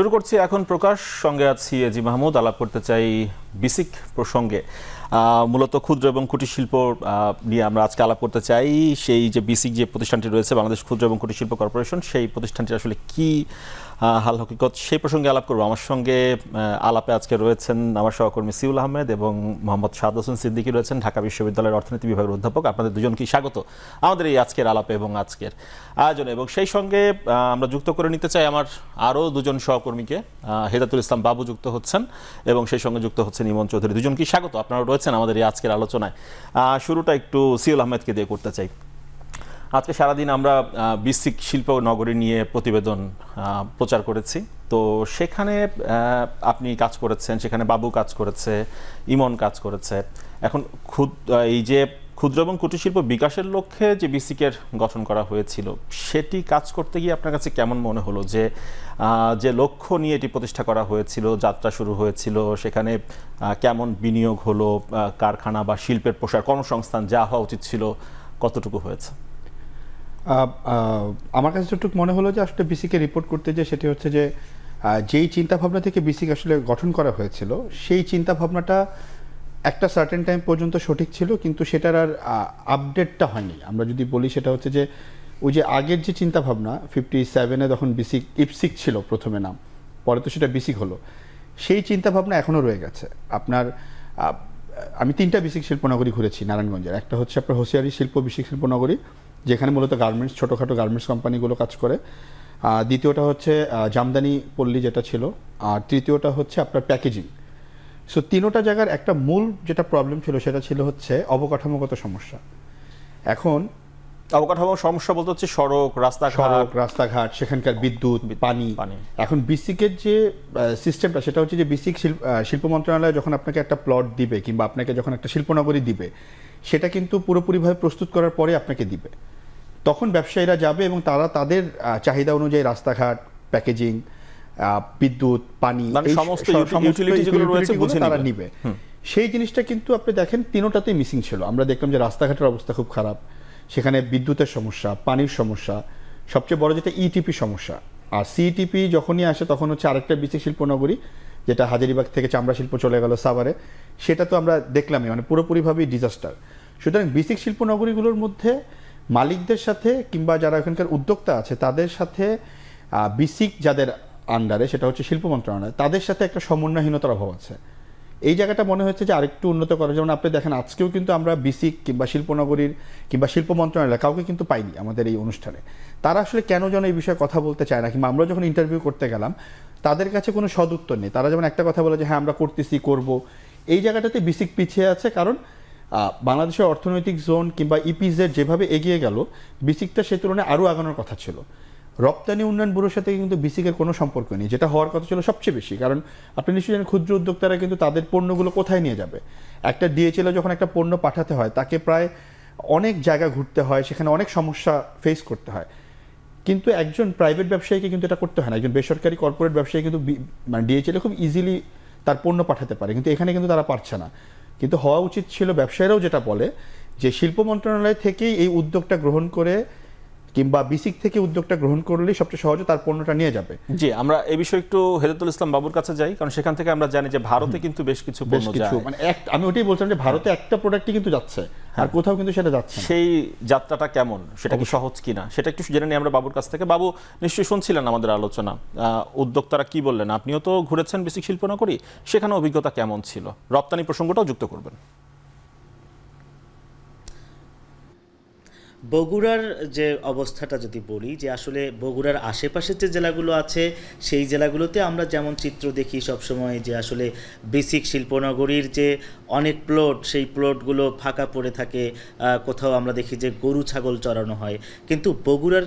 শুরু করছি এখন প্রকাশ, সঙ্গে আছি এজি মাহমুদ। আলাপ করতে চাই বিসিক প্রসঙ্গে। মূলত ক্ষুদ্র এবং কুটির শিল্প নিয়ে আমরা আজকে আলাপ করতে চাই। সেই যে বিসিক যে প্রতিষ্ঠানটি রয়েছে, বাংলাদেশ ক্ষুদ্র এবং কুটির শিল্প কর্পোরেশন, সেই প্রতিষ্ঠানটি আসলে কি হাল হকিকত, সেই প্রসঙ্গে আলাপ করবো। আমার সঙ্গে আলাপে আজকে রয়েছেন আমার সহকর্মী সিউল আহমেদ এবং মোহাম্মদ শাহাদ হোসেন সিদ্দিকী রয়েছেন, ঢাকা বিশ্ববিদ্যালয়ের অর্থনীতি বিভাগের অধ্যাপক। আপনাদের দুজনকেই স্বাগত আমাদের এই আজকের আলাপে এবং আজকের আয়োজনে। এবং সেই সঙ্গে আমরা যুক্ত করে নিতে চাই আমার আরও দুজন সহকর্মীকে। হেদায়েতুল ইসলাম বাবু যুক্ত হচ্ছেন এবং সেই সঙ্গে যুক্ত হচ্ছেন ইমন চৌধুরী। দুজনকেই স্বাগত, আপনারা রয়েছেন আমাদের এই আজকের আলোচনায়। শুরুটা একটু সিউল আহমেদকে দিয়ে করতে চাই। আজকে সারাদিন আমরা বিসিক শিল্প নগরী নিয়ে প্রতিবেদন প্রচার করেছি, তো সেখানে আপনি কাজ করেছেন, সেখানে বাবু কাজ করেছে, ইমন কাজ করেছে। এখন এই যে ক্ষুদ্র এবং কুটির শিল্প বিকাশের লক্ষ্যে যে বিসিকের গঠন করা হয়েছিল, সেটি কাজ করতে গিয়ে আপনার কাছে কেমন মনে হলো? যে লক্ষ্য নিয়ে এটি প্রতিষ্ঠা করা হয়েছিল, যাত্রা শুরু হয়েছিল, সেখানে কেমন বিনিয়োগ হলো, কারখানা বা শিল্পের প্রসার, কর্মসংস্থান যা হওয়া উচিত ছিল কতটুকু হয়েছে? আমার কাছে যতটুকু মনে হলো যে আসলে বিসিকে রিপোর্ট করতে যে সেটি হচ্ছে যে যেই চিন্তাভাবনা থেকে বিসিক আসলে গঠন করা হয়েছিল, সেই চিন্তাভাবনাটা একটা সার্টেন টাইম পর্যন্ত সঠিক ছিল, কিন্তু সেটার আর আপডেটটা হয়নি। আমরা যদি বলি সেটা হচ্ছে যে ওই যে আগের যে চিন্তাভাবনা 57-এ যখন বিসিক ইপসিক ছিল প্রথমে নাম, পরে তো সেটা বিসিক হলো, সেই চিন্তাভাবনা এখনও রয়ে গেছে। আপনার আমি 3টা বিসিক শিল্পনগরী ঘুরেছি নারায়ণগঞ্জের। একটা হচ্ছে আপনার হোসিয়ারি শিল্প বিসিক শিল্পনগরী, যেখানে মূলত গার্মেন্টস, ছোটোখাটো গার্মেন্টস কোম্পানিগুলো কাজ করে। দ্বিতীয়টা হচ্ছে জামদানি পল্লী যেটা ছিল, আর তৃতীয়টা হচ্ছে আপনার প্যাকেজিং। সো তিনোটা জায়গার একটা মূল যেটা প্রবলেম ছিল সেটা ছিল হচ্ছে অবকাঠামোগত সমস্যা। এখন অবকাঠামো সমস্যা বলতে হচ্ছে সড়ক, রাস্তাঘাট, সেখানকার বিদ্যুৎ, পানি। এখন বিসিকের যে সিস্টেমটা সেটা হচ্ছে যে বিসিক শিল্প মন্ত্রণালয় যখন আপনাকে একটা প্লট দিবে কিংবা আপনাকে যখন একটা শিল্পনগরী দিবে, সেটা কিন্তু পুরোপুরিভাবে প্রস্তুত করার পরে আপনাকে দিবে। তখন ব্যবসায়ীরা যাবে এবং তারা তাদের চাহিদা অনুযায়ী রাস্তাঘাট, প্যাকেজিং, বিদ্যুৎ, পানি, তারা নিবে। সেই জিনিসটা কিন্তু আপনি দেখেন তিনোটাতেই মিসিং ছিল। আমরা দেখলাম যে রাস্তাঘাটের অবস্থা খুব খারাপ, সেখানে বিদ্যুতের সমস্যা, পানির সমস্যা, সবচেয়ে বড় যেটা ইটিপি সমস্যা। আর সিটিপি যখনই আসে তখন হচ্ছে আরেকটা বিসিক শিল্পনগরী যেটা হাজারীবাগ থেকে চামড়া শিল্প চলে গেল সাভারে, সেটা তো আমরা দেখলামই, মানে পুরোপুরিভাবেই ডিজাস্টার। সুতরাং বিসিক শিল্পনগরীগুলোর মধ্যে মালিকদের সাথে কিংবা যারা এখানকার উদ্যোক্তা আছে তাদের সাথে, বিসিক যাদের আন্ডারে সেটা হচ্ছে শিল্প মন্ত্রণালয়, তাদের সাথে একটা সমন্বয়হীনতার অভাব আছে। এই জায়গাটা মনে হচ্ছে যে আরেকটু উন্নত করা। যেমন আপনি দেখেন আজকেও কিন্তু আমরা বিসিক কিংবা শিল্পনগরীর কিংবা শিল্প মন্ত্রণালয় কাউকে কিন্তু পাইনি আমাদের এই অনুষ্ঠানে। তারা আসলে কেন যেন এই বিষয়ে কথা বলতে চায় না, কিংবা আমরা যখন ইন্টারভিউ করতে গেলাম তাদের কাছে কোনো সদ উত্তর নেই। তারা যেমন একটা কথা বলে যে হ্যাঁ আমরা করতেছি, করব। এই জায়গাটাতে বিসিক পিছিয়ে আছে, কারণ বাংলাদেশের অর্থনৈতিক জোন কিংবা ইপিজেড যেভাবে এগিয়ে গেল, বিসিকটা সে তুলনায় আরও আগানোর কথা ছিল। রপ্তানি উন্নয়ন ব্যুরোর সাথে কিন্তু বিসিকের কোনো সম্পর্ক নেই, যেটা হওয়ার কথা ছিল সবচেয়ে বেশি। কারণ আপনি নিশ্চয়ই জানেন ক্ষুদ্র উদ্যোক্তারা কিন্তু তাদের পণ্যগুলো কোথায় নিয়ে যাবে। একটা ডিএচএলে যখন একটা পণ্য পাঠাতে হয় তাকে প্রায় অনেক জায়গা ঘুরতে হয়, সেখানে অনেক সমস্যা ফেস করতে হয়। কিন্তু একজন প্রাইভেট ব্যবসায়ীকে কিন্তু এটা করতে হয় না। একজন বেসরকারি কর্পোরেট ব্যবসায়ী কিন্তু মানে ডিএচএলে খুব ইজিলি তার পণ্য পাঠাতে পারে, কিন্তু এখানে কিন্তু তারা পারছে না। কিন্তু হওয়া উচিত ছিল, ব্যবসায়ীরাও যেটা বলে যে শিল্প মন্ত্রণালয় থেকেই এই উদ্যোগটা গ্রহণ করে কিংবা বিসিক থেকে উদ্যোগটা গ্রহণ করলেই সবচেয়ে সহজে তার পণ্যটা নিয়ে যাবে। জি, আমরা এই বিষয়ে একটু হেদায়েতুল ইসলাম বাবুর কাছে যাই, কারণ সেখান থেকে আমরা জানি যে ভারতে কিন্তু বেশ কিছু পণ্য যায়। মানে আমি ওটাই বলছিলাম যে ভারতে একটা প্রোডাক্টই কিন্তু যাচ্ছে, আর কোথাও কিন্তু সেটা যাচ্ছে না। সেই যাত্রাটা কেমন, সেটা কি সহজ কিনা, সেটা একটু জেনে নিই আমরা বাবুর কাছ থেকে। বাবু, নিশ্চয়ই শুনছিলেন আমাদের আলোচনা, উদ্যোক্তারা কি বললেন? আপনিও তো ঘুরেছেন বিসিক শিল্পনগরী, সেখানে অভিজ্ঞতা কেমন ছিল? রপ্তানি প্রসঙ্গটাও যুক্ত করবেন। বগুড়ার যে অবস্থাটা যদি বলি, যে আসলে বগুড়ার আশেপাশের যে জেলাগুলো আছে সেই জেলাগুলোতে আমরা যেমন চিত্র দেখি সবসময়, যে আসলে বিসিক শিল্পনগরীর যে অনেক প্লট, সেই প্লটগুলো ফাঁকা পড়ে থাকে, কোথাও আমরা দেখি যে গরু ছাগল চড়ানো হয়। কিন্তু বগুড়ার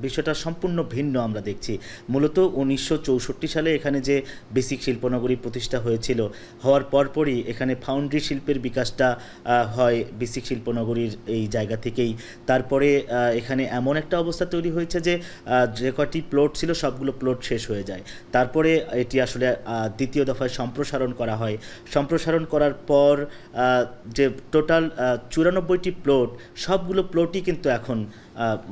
বিষয়টা সম্পূর্ণ ভিন্ন আমরা দেখছি। মূলত 1964 সালে এখানে যে বিসিক শিল্পনগরী প্রতিষ্ঠা হয়েছিল, হওয়ার পরপরই এখানে ফাউন্ড্রি শিল্পের বিকাশটা হয় বিসিক শিল্পনগরীর এই জায়গা থেকেই। তারপরে এখানে এমন একটা অবস্থা তৈরি হয়েছে যে যে কটি প্লট ছিল সবগুলো প্লট শেষ হয়ে যায়। তারপরে এটি আসলে দ্বিতীয় দফায় সম্প্রসারণ করা হয়। সম্প্রসারণ করার পর যে টোটাল 94টি প্লট, সবগুলো প্লটই কিন্তু এখন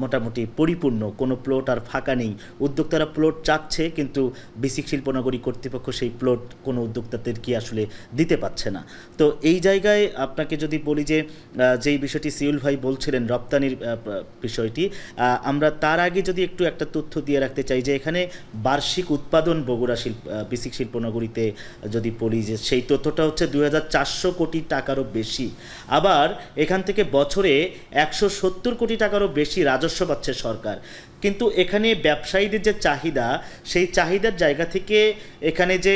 মোটামুটি পরিপূর্ণ, কোনো প্লট আর ফাঁকা নেই। উদ্যোক্তারা প্লট চাচ্ছে, কিন্তু বেসিক শিল্পনগরী কর্তৃপক্ষ সেই প্লট কোনো উদ্যোক্তাদেরকে আসলে দিতে পারছে না। তো এই জায়গায় আপনাকে যদি বলি যে যেই বিষয়টি সিউল ভাই বলছিলেন রপ্তানির বিষয়টি, আমরা তার আগে যদি একটু একটা তথ্য দিয়ে রাখতে চাই যে এখানে বার্ষিক উৎপাদন বগুড়া বেসিক শিল্পনগরীতে যদি বলি যে সেই তথ্যটা হচ্ছে 2400 কোটি টাকারও বেশি। আবার এখান থেকে বছরে 170 কোটি টাকারও বেশি রাজস্ব পাচ্ছে সরকার। কিন্তু এখানে ব্যবসায়ীদের যে চাহিদা, সেই চাহিদার জায়গা থেকে এখানে যে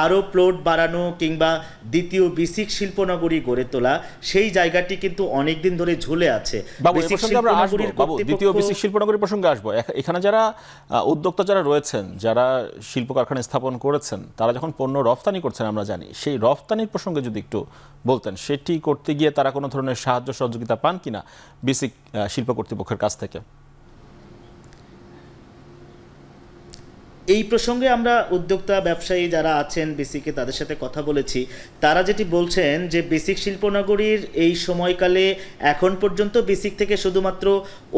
আরও প্লট বাড়ানো কিংবা দ্বিতীয় বেসিক শিল্পনগরী গড়ে তোলা, সেই জায়গাটি কিন্তু অনেক দিন ধরে ঝুলে আছে। দ্বিতীয় বেসিক শিল্পনগরী প্রসঙ্গে আসবো। এখানে যারা উদ্যোক্তা যারা রয়েছেন, যারা শিল্প কারখানা স্থাপন করেছেন, তারা যখন পণ্য রফতানি করছেন আমরা জানি, সেই রফতানির প্রসঙ্গে যদি একটু বলতেন, সেটি করতে গিয়ে তারা কোনো ধরনের সাহায্য সহযোগিতা পান কিনা বেসিক শিল্প কর্তৃপক্ষের কাছ থেকে? এই প্রসঙ্গে আমরা উদ্যোক্তা ব্যবসায়ী যারা আছেন বেসিকে তাদের সাথে কথা বলেছি। তারা যেটি বলছেন যে বেসিক শিল্পনগরীর এই সময়কালে এখন পর্যন্ত বেসিক থেকে শুধুমাত্র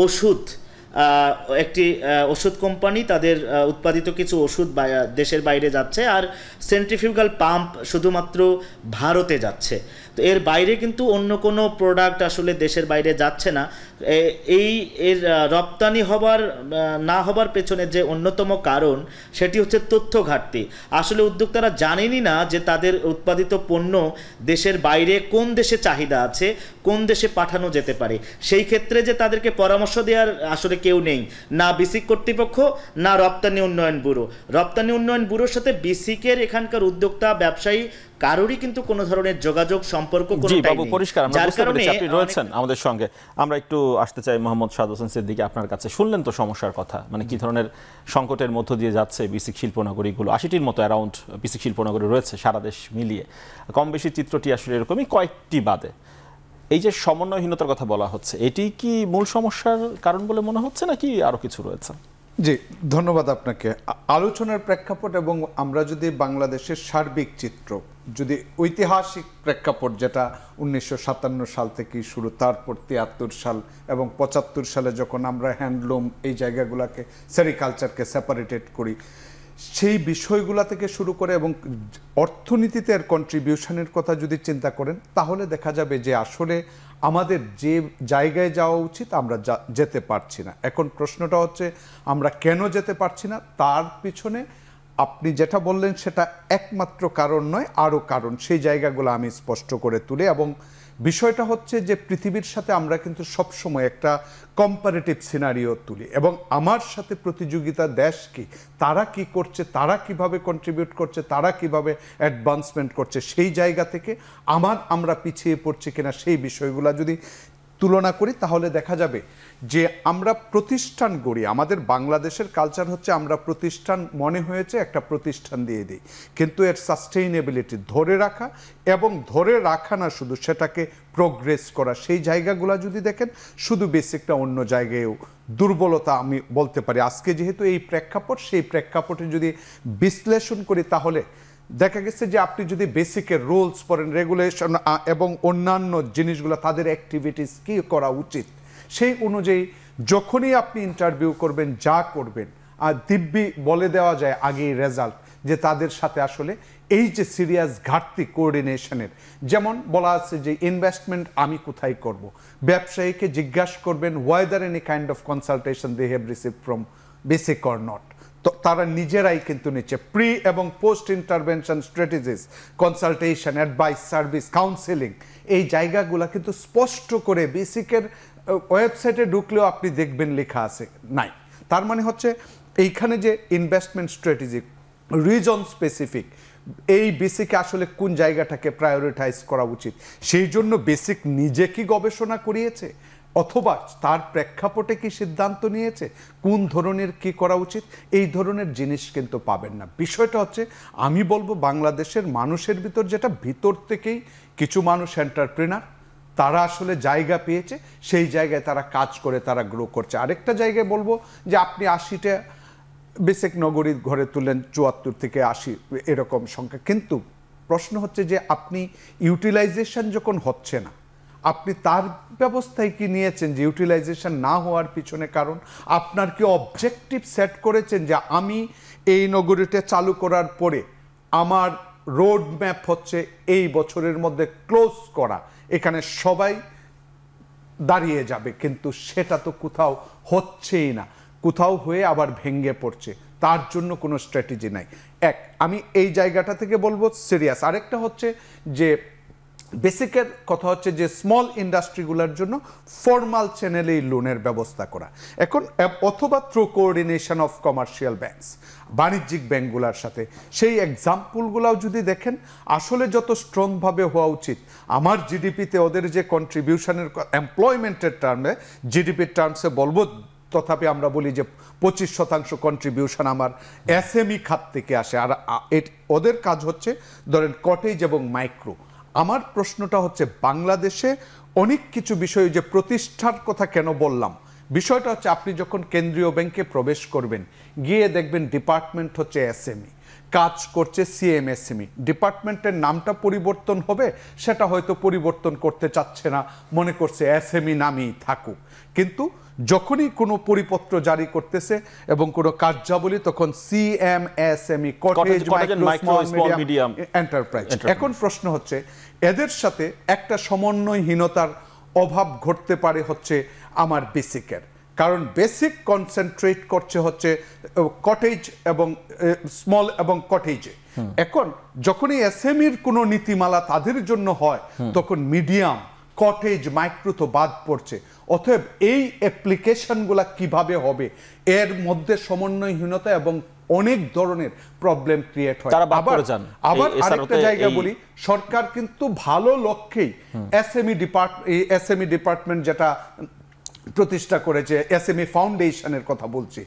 ওষুধ, একটি ওষুধ কোম্পানি তাদের উৎপাদিত কিছু ওষুধ দেশের বাইরে যাচ্ছে, আর সেন্ট্রিফিউগাল পাম্প শুধুমাত্র ভারতে যাচ্ছে। তো এর বাইরে কিন্তু অন্য কোনো প্রোডাক্ট আসলে দেশের বাইরে যাচ্ছে না। এর রপ্তানি না হবার পেছনে যে অন্যতম কারণ, সেটি হচ্ছে তথ্য ঘাটতি। আসলে উদ্যোক্তারা জানেনই না যে তাদের উৎপাদিত পণ্য দেশের বাইরে কোন দেশে চাহিদা আছে, কোন দেশে পাঠানো যেতে পারে। সেই ক্ষেত্রে যে তাদেরকে পরামর্শ দেওয়ার আসলে কেউ নেই, না বেসিক কর্তৃপক্ষ, না রপ্তানি উন্নয়ন ব্যুরো। রপ্তানি উন্নয়ন ব্যুরোর সাথে বেসিকের এখানকার উদ্যোক্তা ব্যবসায়ী কারোরই কিন্তু কোনো ধরনের যোগাযোগ সম্পর্ক পরিষ্কার। যার কারণে আপনি রয়েছেন আমাদের সঙ্গে, আমরা একটু আসতে চাই মোহাম্মদ সাদ হোসেন সিদ্দিকী আপনার কাছে। শুনলেন তো সমস্যার কথা, মানে কি ধরনের সংকটের মধ্য দিয়ে যাচ্ছে বেসিক শিল্পনগরীগুলো। 80টির মতো অ্যারাউন্ড বেসিক শিল্পনগরী রয়েছে সারা দেশ মিলিয়ে। কম বেশি চিত্রটি আসলে এরকমই, কয়েকটি বাদে। এই যে সমন্বয়হীনতার কথা বলা হচ্ছে, এটি কি মূল সমস্যার কারণ বলে মনে হচ্ছে, নাকি আরো কিছু রয়েছে? জি, ধন্যবাদ আপনাকে। আলোচনার প্রেক্ষাপট এবং আমরা যদি বাংলাদেশের সার্বিক চিত্র, যদি ঐতিহাসিক প্রেক্ষাপট যেটা 1957 সাল থেকে শুরু, তারপর 73 সাল এবং 75 সালে যখন আমরা হ্যান্ডলুম এই জায়গাগুলোকে, সেরিকালচারকে সেপারেটেড করি, সেই বিষয়গুলো থেকে শুরু করে এবং অর্থনীতিতে এর কন্ট্রিবিউশনের কথা যদি চিন্তা করেন, তাহলে দেখা যাবে যে আসলে আমাদের যে জায়গায় যাওয়া উচিত আমরা যেতে পারছি না। এখন প্রশ্নটা হচ্ছে আমরা কেন যেতে পারছি না? তার পিছনে আপনি যেটা বললেন সেটা একমাত্র কারণ নয়, আরও কারণ। সেই জায়গাগুলো আমি স্পষ্ট করে তুলি। এবং বিষয়টা হচ্ছে যে পৃথিবীর সাথে আমরা কিন্তু সবসময় একটা কম্পারেটিভ সিনারিও তুলি, এবং আমার সাথে প্রতিযোগিতা দেশ কি, তারা কি করছে, তারা কিভাবে কন্ট্রিবিউট করছে, তারা কিভাবে অ্যাডভান্সমেন্ট করছে, সেই জায়গা থেকে আমরা পিছিয়ে পড়ছি কিনা সেই বিষয়গুলো যদি তুলনা করি, তাহলে দেখা যাবে যে আমরা প্রতিষ্ঠান গড়ি। আমাদের বাংলাদেশের কালচার হচ্ছে আমরা প্রতিষ্ঠান মনে হয়েছে একটা প্রতিষ্ঠান দিয়ে দিই, কিন্তু এর সাস্টেইনেবিলিটি ধরে রাখা, এবং ধরে রাখা না শুধু, সেটাকে প্রোগ্রেস করা, সেই জায়গাগুলো যদি দেখেন, শুধু বেসিকটা অন্য জায়গায়ও দুর্বলতা আমি বলতে পারি। আজকে যেহেতু এই প্রেক্ষাপট, সেই প্রেক্ষাপটে যদি বিশ্লেষণ করি, তাহলে দেখা গেছে যে আপনি যদি বেসিকের রুলস পড়েন, রেগুলেশন এবং অন্যান্য জিনিসগুলো, তাদের অ্যাক্টিভিটিস কী করা উচিত, সেই অনুযায়ী যখনই আপনি ইন্টারভিউ করবেন, যা করবেন, আর দিব্যি বলে দেওয়া যায় আগেই রেজাল্ট, যে তাদের সাথে আসলে এই যে সিরিয়াস ঘাটতি কোঅর্ডিনেশনের। যেমন বলা আছে যে ইনভেস্টমেন্ট আমি কোথায় করব, ব্যবসায়ীকে জিজ্ঞাসা করবেন whether any kind of consultation they have receive from basic or not. তো তারা নিজেরাই কিন্তু নিচ্ছে প্রি এবং post intervention strategies, consultation, advice, service, counselling, এই জায়গাগুলো কিন্তু স্পষ্ট করে বেসিকের ওয়েবসাইটে ঢুকলেও আপনি দেখবেন লেখা আছে, নাই। তার মানে হচ্ছে এইখানে যে ইনভেস্টমেন্ট স্ট্র্যাটেজি রিজন স্পেসিফিক, এই বেসিকে আসলে কোন জায়গাটাকে প্রায়োরিটাইজ করা উচিত, সেই জন্য বেসিক নিজে কি গবেষণা করিয়েছে, অথবা তার প্রেক্ষাপটে কি সিদ্ধান্ত নিয়েছে, কোন ধরনের কি করা উচিত, এই ধরনের জিনিস কিন্তু পাবেন না। বিষয়টা হচ্ছে, আমি বলবো বাংলাদেশের মানুষের ভিতর যেটা ভিতর থেকেই, কিছু মানুষ এন্টারপ্রেনার, তারা আসলে জায়গা পেয়েছে, সেই জায়গায় তারা কাজ করে, তারা গ্রো করছে। আরেকটা জায়গায় বলবো যে আপনি 80টা বেসিক নগরী ঘরে তুললেন, 74 থেকে 80 এরকম সংখ্যা, কিন্তু প্রশ্ন হচ্ছে যে আপনি ইউটিলাইজেশন যখন হচ্ছে না, আপনি তার ব্যবস্থায় কি নিয়েছেন যে ইউটিলাইজেশন না হওয়ার পিছনে কারণ? আপনার কি অবজেক্টিভ সেট করেছেন যে আমি এই নগরীটা চালু করার পরে আমার রোড ম্যাপ হচ্ছে এই বছরের মধ্যে ক্লোজ করা, এখানে সবাই দাঁড়িয়ে যাবে, কিন্তু সেটা তো কোথাও হচ্ছেই না, কোথাও হয়ে আবার ভেঙে পড়ছে, তার জন্য কোনো স্ট্র্যাটেজি নাই। আমি এই জায়গাটা থেকে বলবো সিরিয়াস। আরেকটা হচ্ছে যে বেসিকের কথা হচ্ছে যে স্মল ইন্ডাস্ট্রিগুলোর জন্য ফর্মাল চ্যানেলেই লোনের ব্যবস্থা করা এখন, অথবা through coordination of commercial banks, বাণিজ্যিক ব্যাংকগুলোর সাথে। সেই এক্সাম্পলগুলোও যদি দেখেন আসলে যত স্ট্রংভাবে হওয়া উচিত, আমার জিডিপিতে ওদের যে কন্ট্রিবিউশনের এমপ্লয়মেন্টের টার্মে, জিডিপির টার্মসে বলবো, তথাপি আমরা বলি যে 25% কন্ট্রিবিউশন আমার এসএমই খাত থেকে আসে, আর ওদের কাজ হচ্ছে ধরেন কটেজ এবং মাইক্রো। আমার প্রশ্নটা হচ্ছে বাংলাদেশে অনেক কিছু বিষয়, যে প্রতিষ্ঠার কথা কেন বললাম, বিষয়টা হচ্ছে আপনি যখন কেন্দ্রীয় ব্যাংকে প্রবেশ করবেন, গিয়ে দেখবেন ডিপার্টমেন্ট হচ্ছে এসএমই, কাজ করছে সিএমএসএমই, ডিপার্টমেন্টের নামটা পরিবর্তন হবে, সেটা হয়তো পরিবর্তন করতে চাচ্ছে না, মনে করছে এসএমই নামই থাকুক। কিন্তু যখনই কোনো পরিপত্র জারি করতেছে এবং কোনো কার্যাবলী, তখন CMSME, cottage micro small medium enterprise. এখন প্রশ্ন হচ্ছে এদের সাথে একটা সমন্বয়হীনতার অভাব ঘটতে পারে হচ্ছে আমার বেসিকের, কারণ বেসিক কনসেন্ট্রেট করছে হচ্ছে কটেজ এবং স্মল এবং কটেজে। এখন যখনই এসএমইর কোনো নীতিমালা তাদের জন্য হয়, তখন মিডিয়াম, কটেজ, মাইক্রো তো বাদ পড়ছে। অতএব এই অ্যাপ্লিকেশনগুলা কিভাবে হবে, এর মধ্যে সমন্বয়হীনতা এবং অনেক ধরনের প্রবলেম ক্রিয়েট হয়। আবার আরেকটা জায়গা বলি, সরকার কিন্তু ভালো লক্ষ্যেই এসএমই ডিপার্টমেন্ট যেটা প্রতিষ্ঠা করেছে, এসএমই ফাউন্ডেশনের কথা বলছি,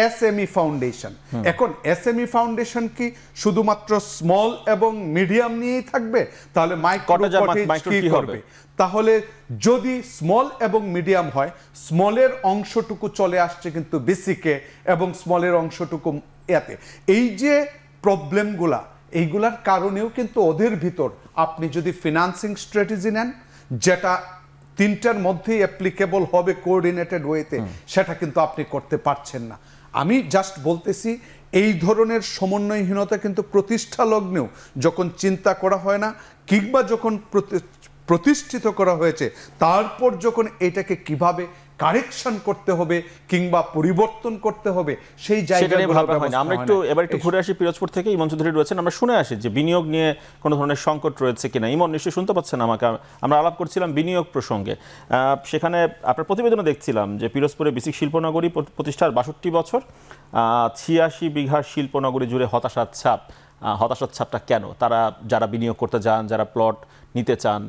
এসএমই ফাউন্ডেশন। এখন এসএমই ফাউন্ডেশন কি শুধুমাত্র স্মল এবং মিডিয়াম নিয়েই থাকবে? তাহলে মাইক্রো কি করবে? তাহলে যদি স্মল এবং মিডিয়াম হয়, স্মলের অংশটুকু চলে আসছে কিন্তু বেসিকে, এবং স্মলের অংশটুকু এতে। এই যে প্রবলেমগুলা, এইগুলার কারণেও কিন্তু ওদের ভিতর আপনি যদি ফিনান্সিং স্ট্র্যাটেজি নেন, যেটা তিনটার মধ্যেই অ্যাপ্লিকেবল হবে কোঅর্ডিনেটেড ওয়েতে, সেটা কিন্তু আপনি করতে পারছেন না। আমি জাস্ট বলতেছি এই ধরনের সমন্বয়হীনতা কিন্তু প্রতিষ্ঠা লগ্নেও যখন চিন্তা করা হয় না, কিংবা যখন প্রতিষ্ঠিত করা হয়েছে, তারপর যখন এটাকে কিভাবে কারেকশন করতে হবে কিংবা পরিবর্তন করতে হবে, সেই জায়গায় আমরা এবার একটু ঘুরে আসি পিরোজপুর থেকে। ইমন চৌধুরী রয়েছেন, আমরা শুনে আসি যে বিনিয়োগ নিয়ে কোনো ধরনের সংকট রয়েছে কিনা। ইমন নিশ্চয়ই শুনতে পাচ্ছেন আমাকে? আমরা আলাপ করছিলাম বিনিয়োগ প্রসঙ্গে। সেখানে আপনার প্রতিবেদনে দেখছিলাম যে পিরোজপুরে বেসিক শিল্পনগরী প্রতিষ্ঠার 62 বছর, 86 বিঘা শিল্পনগরী জুড়ে হতাশার ছাপ। হতাশার ছাপটা কেন? তারা যারা বিনিয়োগ করতে যান, যারা প্লট নিতে চান,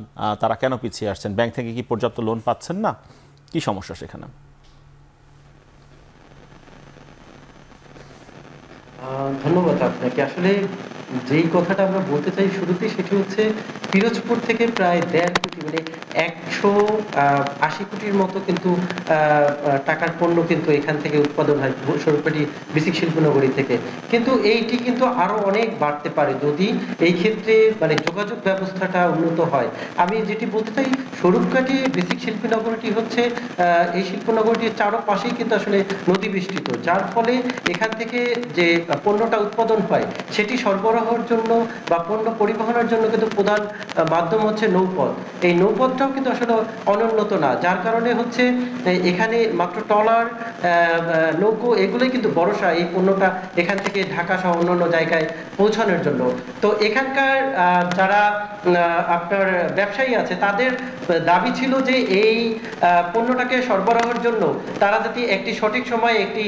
তারা কেন পিছিয়ে আসছেন? ব্যাংক থেকে কি পর্যাপ্ত লোন পাচ্ছেন না? কি সমস্যা সেখানে? ধন্যবাদ আপনাকে। আসলে যেই কথাটা আমরা বলতে চাই শুরুতেই, সেটি হচ্ছে পিরোজপুর থেকে প্রায় 1.5 কোটি, মানে 180 কোটির মতো কিন্তু টাকার পণ্য কিন্তু এখান থেকে উৎপাদন হয়, স্বরূপকাঠি বেসিক শিল্পনগরী থেকে। কিন্তু এইটি কিন্তু আরো অনেক বাড়তে পারে যদি এই ক্ষেত্রে মানে যোগাযোগ ব্যবস্থাটা উন্নত হয়। আমি যেটি বলতে চাই, স্বরূপকাঠি বেসিক শিল্পনগরীটি হচ্ছে এই শিল্পনগরীটির চারপাশেই কিন্তু আসলে নদী বেষ্টিত, যার ফলে এখান থেকে যে পণ্যটা উৎপাদন হয় সেটি সরবরাহের জন্য বা পণ্য পরিবহনের জন্য কিন্তু প্রধান মাধ্যম হচ্ছে নৌপথ। এই নৌপথটাও কিন্তু আসলে অনুন্নত না, যার কারণে হচ্ছে এখানে মাত্র ট্রলার, নৌকো এগুলোই কিন্তু ভরসা এই পণ্যটা এখান থেকে ঢাকা সহ অন্যান্য জায়গায় পৌঁছানোর জন্য। তো এখানকার যারা আপনার ব্যবসায়ী আছে, তাদের দাবি ছিল যে এই পণ্যটাকে সরবরাহের জন্য তারা যাতে একটি সঠিক সময়ে একটি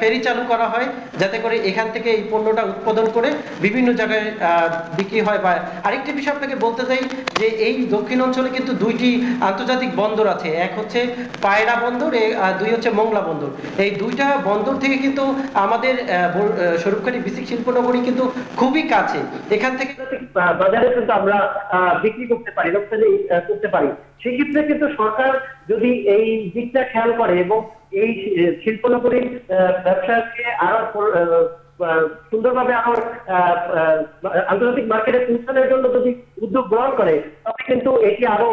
ফেরি চালু করা হয়, যাতে করে এখান থেকে এই পণ্যটা উৎপাদন করে বিভিন্ন জায়গায় বিক্রি হয়। বা আরেকটি বিষয় আপনাকে বলতে চাই যে এই দক্ষিণ অঞ্চলে কিন্তু 2 দুইটি আন্তর্জাতিক বন্দর আছে, এক হচ্ছে পায়রা বন্দর, আর দুই হচ্ছে মোংলা বন্দর। এই দুইটা বন্দর থেকে কিন্তু আমাদের স্বরূপখালী বিসিক শিল্পনগরী কিন্তু খুবই কাছে। এখান থেকে বাজারে কিন্তু আমরা বিক্রি করতে পারি, রপ্তানি করতে পারি। সেক্ষেত্রে কিন্তু সরকার যদি এই দিকটা খেয়াল করে এবং এই শিল্পনগরীর ব্যবসাকে আরো সুন্দরভাবে আরো আন্তর্জাতিক মার্কেটে পৌঁছানোর জন্য যদি উদ্যোগ গ্রহণ করে, তবে কিন্তু এটি আরো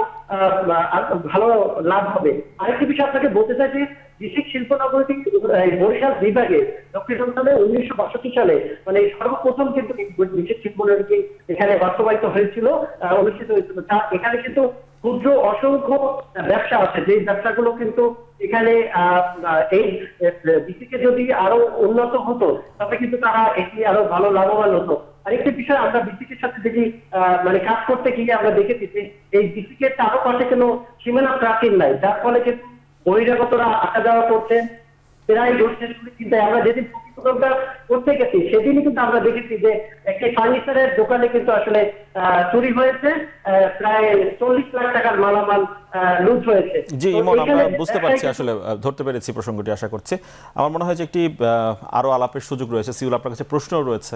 ভালো লাভ হবে। আরেকটি বিষয় আপনাকে বলতে চাই যে বিসিক শিল্পনগরীটি বরিশাল বিভাগে দক্ষিণাঞ্চলে 1962 সালে মানে সর্বপ্রথম কিন্তু বিসিক শিল্পনগরী এখানে বাস্তবায়িত হয়েছিল, অনুষ্ঠিত হয়েছিল। এখানে কিন্তু ক্ষুদ্র অসংখ্য ব্যবসা আছে, যে ব্যবসাগুলো কিন্তু এখানে এই বিসিকে যদি আরো উন্নত হতো তবে কিন্তু তারা এটি আরো ভালো লাভবান হতো। আরেকটি বিষয়, আমরা বিসিকের সাথে দেখি মানে কাজ করতে গিয়ে আমরা দেখেছি যে এই বিসিকের চারো পাশে কোনো সীমানা প্রাচীর নাই, যার ফলে কিন্তু বহিরাগতরা আসা যাওয়া করছেন প্রায় চিন্তায়। আমরা যেদিন প্রতিযোগিতা করতে গেছি সেদিনই কিন্তু আমরা দেখেছি যে একটি ফার্নিচারের দোকানে কিন্তু আসলে চুরি হয়েছে, প্রায় 40 লাখ টাকার মালামাল লুট হয়েছে। জি ইমন, আমরা বুঝতে পারছি, আসলে ধরতে পেরেছি প্রসঙ্গটি। আশা করছি আমার মনে হয় যে একটি আরো আলাপের সুযোগ রয়েছে। সিউল, আপনার কাছে প্রশ্নও রয়েছে,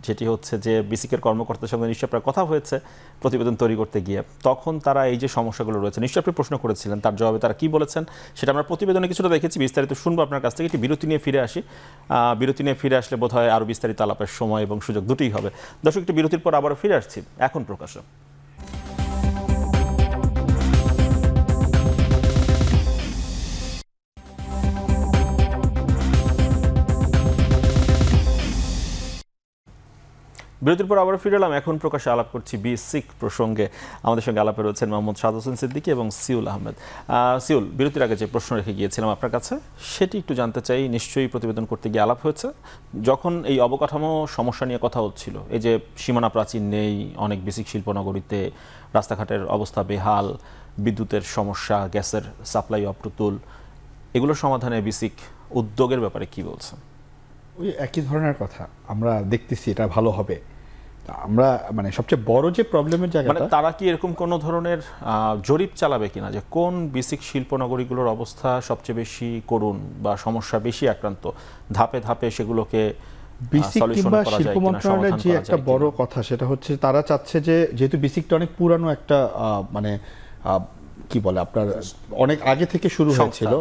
যেটি হচ্ছে যে বিসিকের কর্মকর্তার সঙ্গে নিশ্চয়ই আপনার কথা হয়েছে প্রতিবেদন তৈরি করতে গিয়ে, তখন তারা এই যে সমস্যাগুলো রয়েছে নিশ্চয়ই আপনি প্রশ্ন করেছিলেন, তার জবাবে তারা কি বলেছেন সেটা আমরা প্রতিবেদনে কিছুটা দেখেছি। বিস্তারিত শুনবো আপনার কাছ থেকে। একটি বিরতি নিয়ে ফিরে আসি। বিরতি নিয়ে ফিরে আসলে বোধহয় আরো বিস্তারিত আলাপের সময় এবং সুযোগ দুটোই হবে। দর্শক, একটি বিরতির পর আবারও ফিরে আসছি এখন প্রকাশে। বিরতির পর আবার ফিরে এলাম এখন প্রকাশে। আলাপ করছি বিসিক প্রসঙ্গে। আমাদের সঙ্গে আলাপে রয়েছেন মোহাম্মদ সাদ হোসেন সিদ্দিকী এবং সিউল আহমেদ। সিউল, বিরতির আগে যে প্রশ্ন রেখে গিয়েছিলাম আপনার কাছে সেটি একটু জানতে চাই। নিশ্চয়ই প্রতিবেদন করতে গিয়ে আলাপ হয়েছে, যখন এই অবকাঠামো সমস্যা নিয়ে কথা হচ্ছিল, এই যে সীমানা প্রাচীর নেই অনেক বিসিক শিল্পনগরীতে, রাস্তাঘাটের অবস্থা বেহাল, বিদ্যুতের সমস্যা, গ্যাসের সাপ্লাই অপ্রতুল, এগুলো সমাধানে বিসিক উদ্যোগের ব্যাপারে কি বলছেন? ওই একই ধরনের কথা আমরা দেখতেছি, এটা ভালো হবে। আমরা মানে সবচেয়ে বড় যে প্রবলেমের জায়গাটা, মানে তারা কি এরকম কোন ধরনের জরিপ চালাবে কিনা যে কোন বিসিক শিল্পনগরীগুলোর অবস্থা সবচেয়ে বেশি করুণ বা সমস্যা বেশি আক্রান্ত, ধাপে ধাপে সেগুলোকে বিসিক কিংবা শিল্প মন্ত্রণালয়ের যে একটা বড় কথা সেটা হচ্ছে তারা চাচ্ছে যে যেহেতু বিসিকটা অনেক পুরানো একটা মানে কি বলে আপনার অনেক আগে থেকে শুরু হয়েছিল,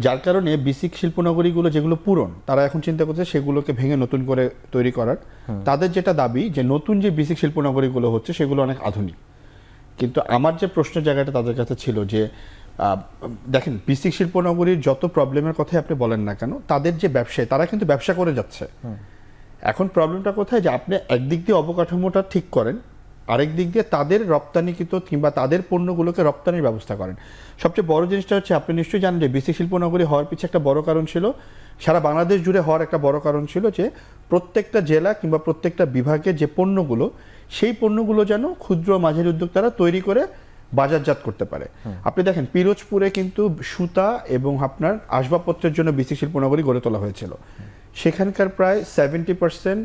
যার কারণে বিসিক শিল্পনগরীগুলো যেগুলো পুরন তারা এখন চিন্তা করছে সেগুলোকে ভেঙে নতুন করে তৈরি করার। তাদের যেটা দাবি যে নতুন যে বিসিক শিল্পনগরীগুলো হচ্ছে সেগুলো অনেক আধুনিক। কিন্তু আমার যে প্রশ্নের জায়গাটা তাদের কাছে ছিল যে দেখেন বিসিক শিল্পনগরীর যত প্রবলেমের কথাই আপনি বলেন না কেন, তাদের যে ব্যবসায় তারা কিন্তু ব্যবসা করে যাচ্ছে। এখন প্রবলেমটা কোথায় যে আপনি একদিক দিয়ে অবকাঠামোটা ঠিক করেন, আরেক দিক দিয়ে তাদের রপ্তানিকৃত কিংবা তাদের পণ্যগুলোকে রপ্তানির ব্যবস্থা করেন। সবচেয়ে বড় জিনিসটা হচ্ছে আপনি নিশ্চয়ই জানেন যে বিসিক শিল্পনগরী হওয়ার পিছনে একটা বড় কারণ ছিল, সারা বাংলাদেশ জুড়ে হওয়ার একটা বড় কারণ ছিল যে প্রত্যেকটা জেলা কিংবা প্রত্যেকটা বিভাগে যে পণ্যগুলো, সেই পণ্যগুলো যেন ক্ষুদ্র মাঝারি উদ্যোক্তারা তৈরি করে বাজারজাত করতে পারে। আপনি দেখেন পিরোজপুরে কিন্তু সুতা এবং আপনার আসবাবপত্রের জন্য বিসিক শিল্পনগরী গড়ে তোলা হয়েছিল। সেখানকার প্রায় 70%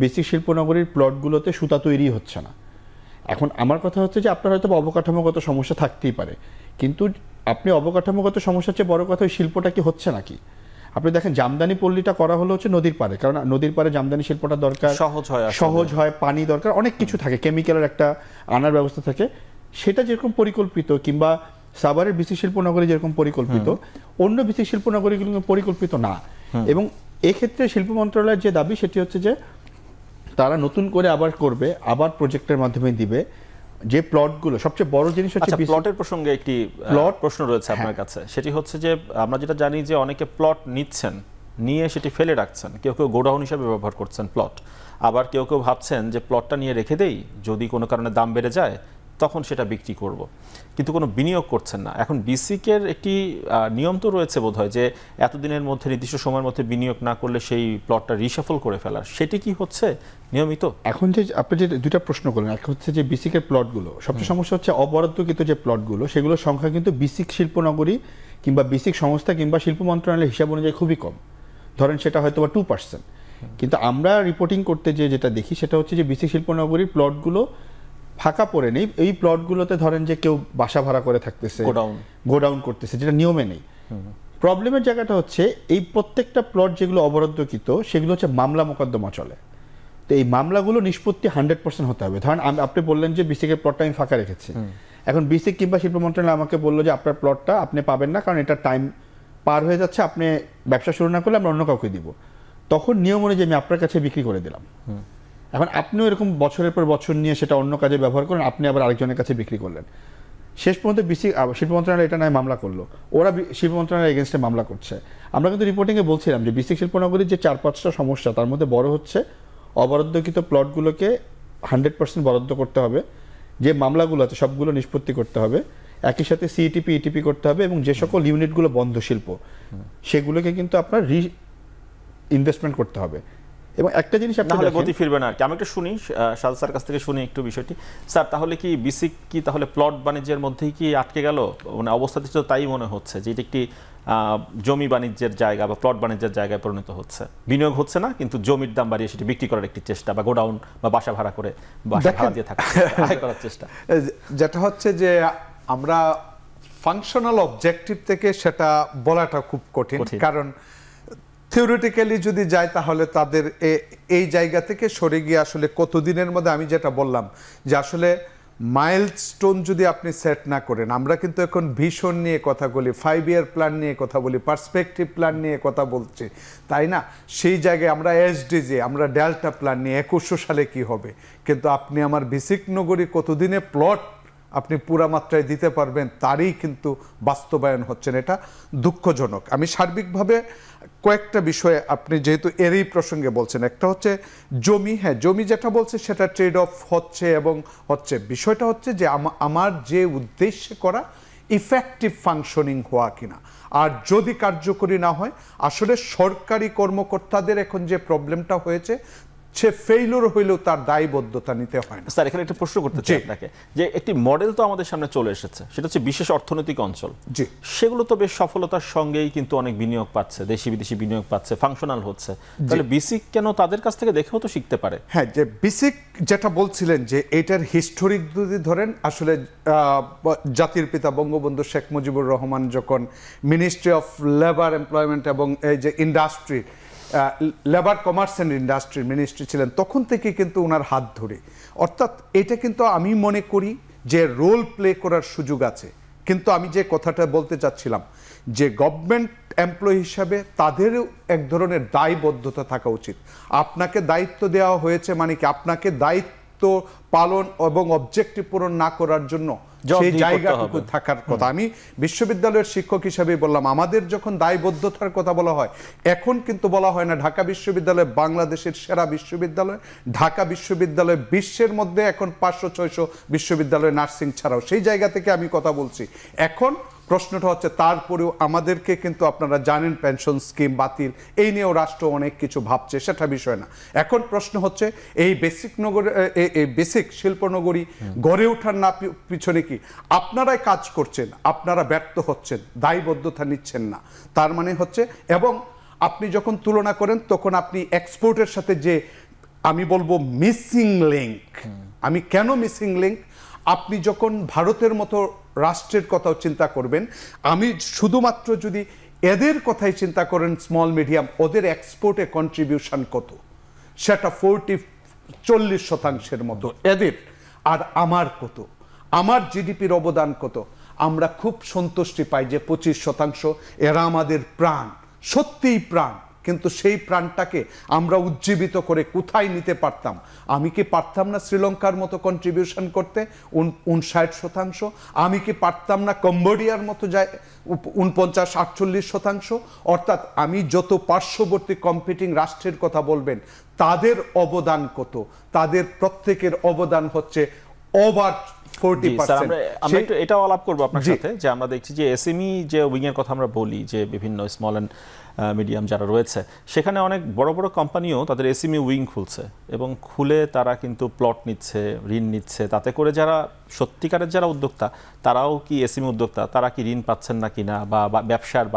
বিসিক শিল্পনগরীর প্লটগুলোতে সুতা তৈরি হচ্ছে না। এখন আমার কথা হচ্ছে যে আপনার হয়তো অবকাঠামোগত সমস্যা থাকতেই পারে, কিন্তু আপনি অবকাঠামোগত সমস্যার চেয়ে বড় কথা ওই শিল্পটা কি হচ্ছে নাকি। আপনি দেখেন জামদানি পল্লীটা করা হলো হচ্ছে নদীর পাড়ে, কারণ নদীর পাড়ে জামদানি শিল্পটা দরকার, সহজ হয়, পানি দরকার, অনেক কিছু থাকে, কেমিক্যালের একটা আনার ব্যবস্থা থাকে। সেটা যেরকম পরিকল্পিত, কিংবা সাভারের বিসিক শিল্পনগরী যেরকম পরিকল্পিত, অন্য বিসিক শিল্পনগরীগুলো পরিকল্পিত না। এবং এক্ষেত্রে শিল্প মন্ত্রণালয়ের যে দাবি সেটি হচ্ছে যে তারা নতুন করে আবার করবে, আবার প্রজেক্টের মাধ্যমে দিবে যে প্লটগুলো। সবচেয়ে বড় জিনিস হচ্ছে প্লটের প্রসঙ্গে একটি প্রশ্ন রয়েছে আপনার কাছে, সেটি হচ্ছে যে আমরা যেটা জানি যে অনেকে প্লট নিচ্ছেন, নিয়ে সেটি ফেলে রাখছেন, কেউ কেউ গোডাউন হিসেবে ব্যবহার করছেন প্লট, আবার কেউ কেউ ভাবছেন যে প্লটটা নিয়ে রেখে দেই, যদি কোনো কারণে দাম বেড়ে যায় তখন সেটা বিক্রি করব, কিন্তু কোনো বিনিয়োগ করছেন না। এখন বিসিকের একটি নিয়ম তো রয়েছে বোধহয় যে এতদিনের মধ্যে নির্দিষ্ট সময়ের মধ্যে বিনিয়োগ না করলে সেই প্লটটা রিশাফল করে ফেলার, সেটি কি হচ্ছে নিয়মিত? এখন যে আপনি যে দুইটা প্রশ্ন করলেন, এক হচ্ছে যে বিসিকের প্লটগুলো, সবচেয়ে সমস্যা হচ্ছে অবরাদ্দকৃত যে প্লটগুলো, সেগুলোর সংখ্যা কিন্তু বিসিক শিল্পনগরী কিংবা বিসিক সংস্থা কিংবা শিল্প মন্ত্রণালয়ের হিসাব অনুযায়ী খুবই কম। ধরেন সেটা হয়তো বা 2%, কিন্তু আমরা রিপোর্টিং করতে যেটা দেখি সেটা হচ্ছে যে বিসিক শিল্পনগরীর প্লটগুলো ফাঁকা পড়ে নেই। এই প্লটগুলোতে ধরেন যে কেউ বাসা ভাড়া করে থাকতেছে, গোডাউন করতেছে, যেটা নিয়মে নেই। প্রবলেমের জায়গাটা হচ্ছে এই প্রত্যেকটা প্লট যেগুলো অবরুদ্ধকৃত সেগুলো হচ্ছে মামলা মোকদ্দমা চলে। তো এই মামলাগুলো নিষ্পত্তি 100% হতে হবে। ধরেন আপনি বললেন যে বিসিকের প্লটটা আমি ফাঁকা রেখেছি, এখন বিসিক কিংবা শিল্প মন্ত্রণালয় আমাকে বললো যে আপনার প্লটটা আপনি পাবেন না, কারণ এটা টাইম পার হয়ে যাচ্ছে, আপনি ব্যবসা শুরু না করলে আমরা অন্য কাউকে দিব। তখন নিয়ম অনুযায়ী আমি আপনার কাছে বিক্রি করে দিলাম। এখন আপনিও এরকম বছরের পর বছর নিয়ে সেটা অন্য কাজে ব্যবহার করেন, আপনি আবার আরেকজনের কাছে বিক্রি করলেন। শেষ পর্যন্ত শিল্প মন্ত্রণালয় এটা নয় মামলা করলো, ওরা শিল্প মন্ত্রণালয়ের এগেনস্টে মামলা করছে। আমরা কিন্তু রিপোর্টিংয়ে বলছিলাম যে বিসিক শিল্পনগরীর যে 4-5টা সমস্যা, তার মধ্যে বড় হচ্ছে অবরুদ্ধকৃত প্লটগুলোকে 100% বরাদ্দ করতে হবে, যে মামলাগুলো আছে সবগুলো নিষ্পত্তি করতে হবে, একই সাথে সিইটিপি ইটিপি করতে হবে, এবং যে সকল ইউনিটগুলো বন্ধ শিল্প সেগুলোকে কিন্তু আপনার ইনভেস্টমেন্ট করতে হবে। এবং একটা জিনিস তাহলে গতি ফিরবে না আর কি। আমি একটু শুনি সাদ স্যার কাছ থেকে শুনি একটু বিষয়টি। স্যার, তাহলে কি বিসিক কি তাহলে প্লট বাণিজ্যের মধ্যেই কি আটকে গেল? মানে অবস্থাতে তো তাই মনে হচ্ছে যে এটা একটি জমি বাণিজ্যের জায়গা বা প্লট বাণিজ্যের জায়গায় পরিণত হচ্ছে। বিনিয়োগ হচ্ছে না, কিন্তু জমির দাম বাড়িয়ে সেটি বিক্রি করার একটি চেষ্টা, বা গোডাউন বা বাসা ভাড়া করে বাসা ভাড়া দিয়ে থাকা আয় করার চেষ্টা। যেটা হচ্ছে যে আমরা ফাংশনাল অবজেক্টিভ থেকে সেটা বলাটা খুব কঠিন, কারণ থিওরিটিক্যালি যদি যায় তাহলে তাদের এই জায়গা থেকে সরে গিয়ে আসলে কতদিনের মধ্যে, আমি যেটা বললাম যে আসলে মাইলস্টোন যদি আপনি সেট না করেন, আমরা কিন্তু এখন ভিশন নিয়ে কথা বলি, 5 ইয়ার প্ল্যান নিয়ে কথা বলি, পার্সপেক্টিভ প্ল্যান নিয়ে কথা বলছি, তাই না? সেই জায়গায় আমরা এসডিজি, আমরা ডেল্টা প্ল্যান নিয়ে 2100 সালে কি হবে, কিন্তু আপনি আমার বিসিক নগরী কতদিনে প্লট আপনি পুরা মাত্রায় দিতে পারবেন তারই কিন্তু বাস্তবায়ন হচ্ছে না। এটা দুঃখজনক। আমি সার্বিকভাবে কয়েকটা বিষয়ে, আপনি যেহেতু এরই প্রসঙ্গে বলছেন, একটা হচ্ছে জমি, হ্যাঁ জমি যেটা বলছে সেটা ট্রেড অফ হচ্ছে এবং হচ্ছে। বিষয়টা হচ্ছে যে আমার যে উদ্দেশ্যে করা ইফেক্টিভ ফাংশনিং হওয়া কিনা, আর যদি কার্যকরী না হয়, আসলে সরকারি কর্মকর্তাদের এখন যে প্রবলেমটা হয়েছে, সে ফেইলুর হইলেও তার দায়বদ্ধতা নিতে হয় না। স্যার, এখানে একটা প্রশ্ন করতে চাই আপনাকে, যে একটি মডেল তো আমাদের সামনে চলে এসেছে, সেটা হচ্ছে বিশেষ অর্থনৈতিক অঞ্চল। জি, সেগুলো তো বেশ সফলতার সঙ্গেই কিন্তু অনেক বিনিয়োগ পাচ্ছে, দেশি বিদেশি বিনিয়োগ পাচ্ছে, ফাংশনাল হচ্ছে। তাহলে বিসিক কেন তাদের কাছ থেকে দেখেও তো শিখতে পারে? হ্যাঁ, যে বিসিক যেটা বলছিলেন যে এটার হিস্টোরিক যদি ধরেন, আসলে জাতির পিতা বঙ্গবন্ধু শেখ মুজিবুর রহমান যখন মিনিস্ট্রি অফ লেবার, এমপ্লয়মেন্ট এবং এই যে industry, labour, commerce and industry ministry ছিলেন, তখন থেকে কিন্তু ওনার হাত ধরে, অর্থাৎ এটা কিন্তু আমি মনে করি যে রোল প্লে করার সুযোগ আছে। কিন্তু আমি যে কথাটা বলতে চাচ্ছিলাম যে গভর্নমেন্ট এমপ্লয়ি হিসাবে তাদেরও এক ধরনের দায়বদ্ধতা থাকা উচিত। আপনাকে দায়িত্ব দেওয়া হয়েছে মানে কি, আপনাকে দায়িত্ব পালন এবং অবজেক্টিভ পূরণ না করার জন্য সেই জায়গাটুকু থাকার কথা। আমি বিশ্ববিদ্যালয়ের শিক্ষক হিসেবে বললাম, আমাদের যখন দায়বদ্ধতার কথা বলা হয়, এখন কিন্তু বলা হয় না ঢাকা বিশ্ববিদ্যালয় বাংলাদেশের সেরা বিশ্ববিদ্যালয়, ঢাকা বিশ্ববিদ্যালয় বিশ্বের মধ্যে এখন 500-600 বিশ্ববিদ্যালয় নার্সিং ছাড়াও, সেই জায়গা থেকে আমি কথা বলছি। এখন প্রশ্নটা হচ্ছে, তারপরেও আমাদেরকে কিন্তু আপনারা জানেন পেনশন স্কিম বাতিল, এই নিয়েও রাষ্ট্র অনেক কিছু ভাবছে, সেটা বিষয় না। এখন প্রশ্ন হচ্ছে এই বেসিক শিল্পনগরী গড়ে ওঠার না পিছনে কি আপনারাই কাজ করছেন, আপনারা ব্যর্থ হচ্ছেন, দায়বদ্ধতা নিচ্ছেন না, তার মানে হচ্ছে। এবং আপনি যখন তুলনা করেন তখন আপনি এক্সপোর্টের সাথে যে আমি বলবো মিসিং লিঙ্ক, আমি কেন মিসিং লিঙ্ক, আপনি যখন ভারতের মতো রাষ্ট্রের কথাও চিন্তা করবেন, আমি শুধুমাত্র যদি এদের কথাই চিন্তা করেন, স্মল মিডিয়াম, ওদের এক্সপোর্টে কন্ট্রিবিউশন কত, সেটা 40-40% মতো এদের, আর আমার কত, আমার জিডিপির অবদান কত। আমরা খুব সন্তুষ্টি পাই যে 25%, এরা আমাদের প্রাণ, সত্যিই প্রাণ, কিন্তু সেই প্রাণটাকে আমরা উজ্জীবিত করে কোথায় নিতে পারতাম? আমি কি পারতাম না শ্রীলঙ্কার মতো কন্ট্রিবিউশন করতে 59%? আমি কি পারতাম না কম্বোডিয়ার মতো যায় 49-48%? অর্থাৎ আমি যত পার্শ্ববর্তী কম্পিটিং রাষ্ট্রের কথা বলবেন, তাদের অবদান কত, তাদের প্রত্যেকের অবদান হচ্ছে ওভার 40%। আমরা একটু এটাও আলাপ করবো আপনার সাথে, যে আমরা দেখছি যে এসএমই যে উইং এর কথা আমরা বলি, যে বিভিন্ন স্মল অ্যান্ড মিডিয়াম যারা রয়েছে, সেখানে অনেক বড় বড় কোম্পানিও তাদের এসএমই উইং খুলছে, এবং খুলে তারা কিন্তু প্লট নিচ্ছে, ঋণ নিচ্ছে। তাতে করে যারা সত্যিকারের যারা উদ্যোক্তা, তারাও কি এসএমই উদ্যোক্তা, তারা কি ঋণ পাচ্ছেন না কিনা, বা ব্যবসার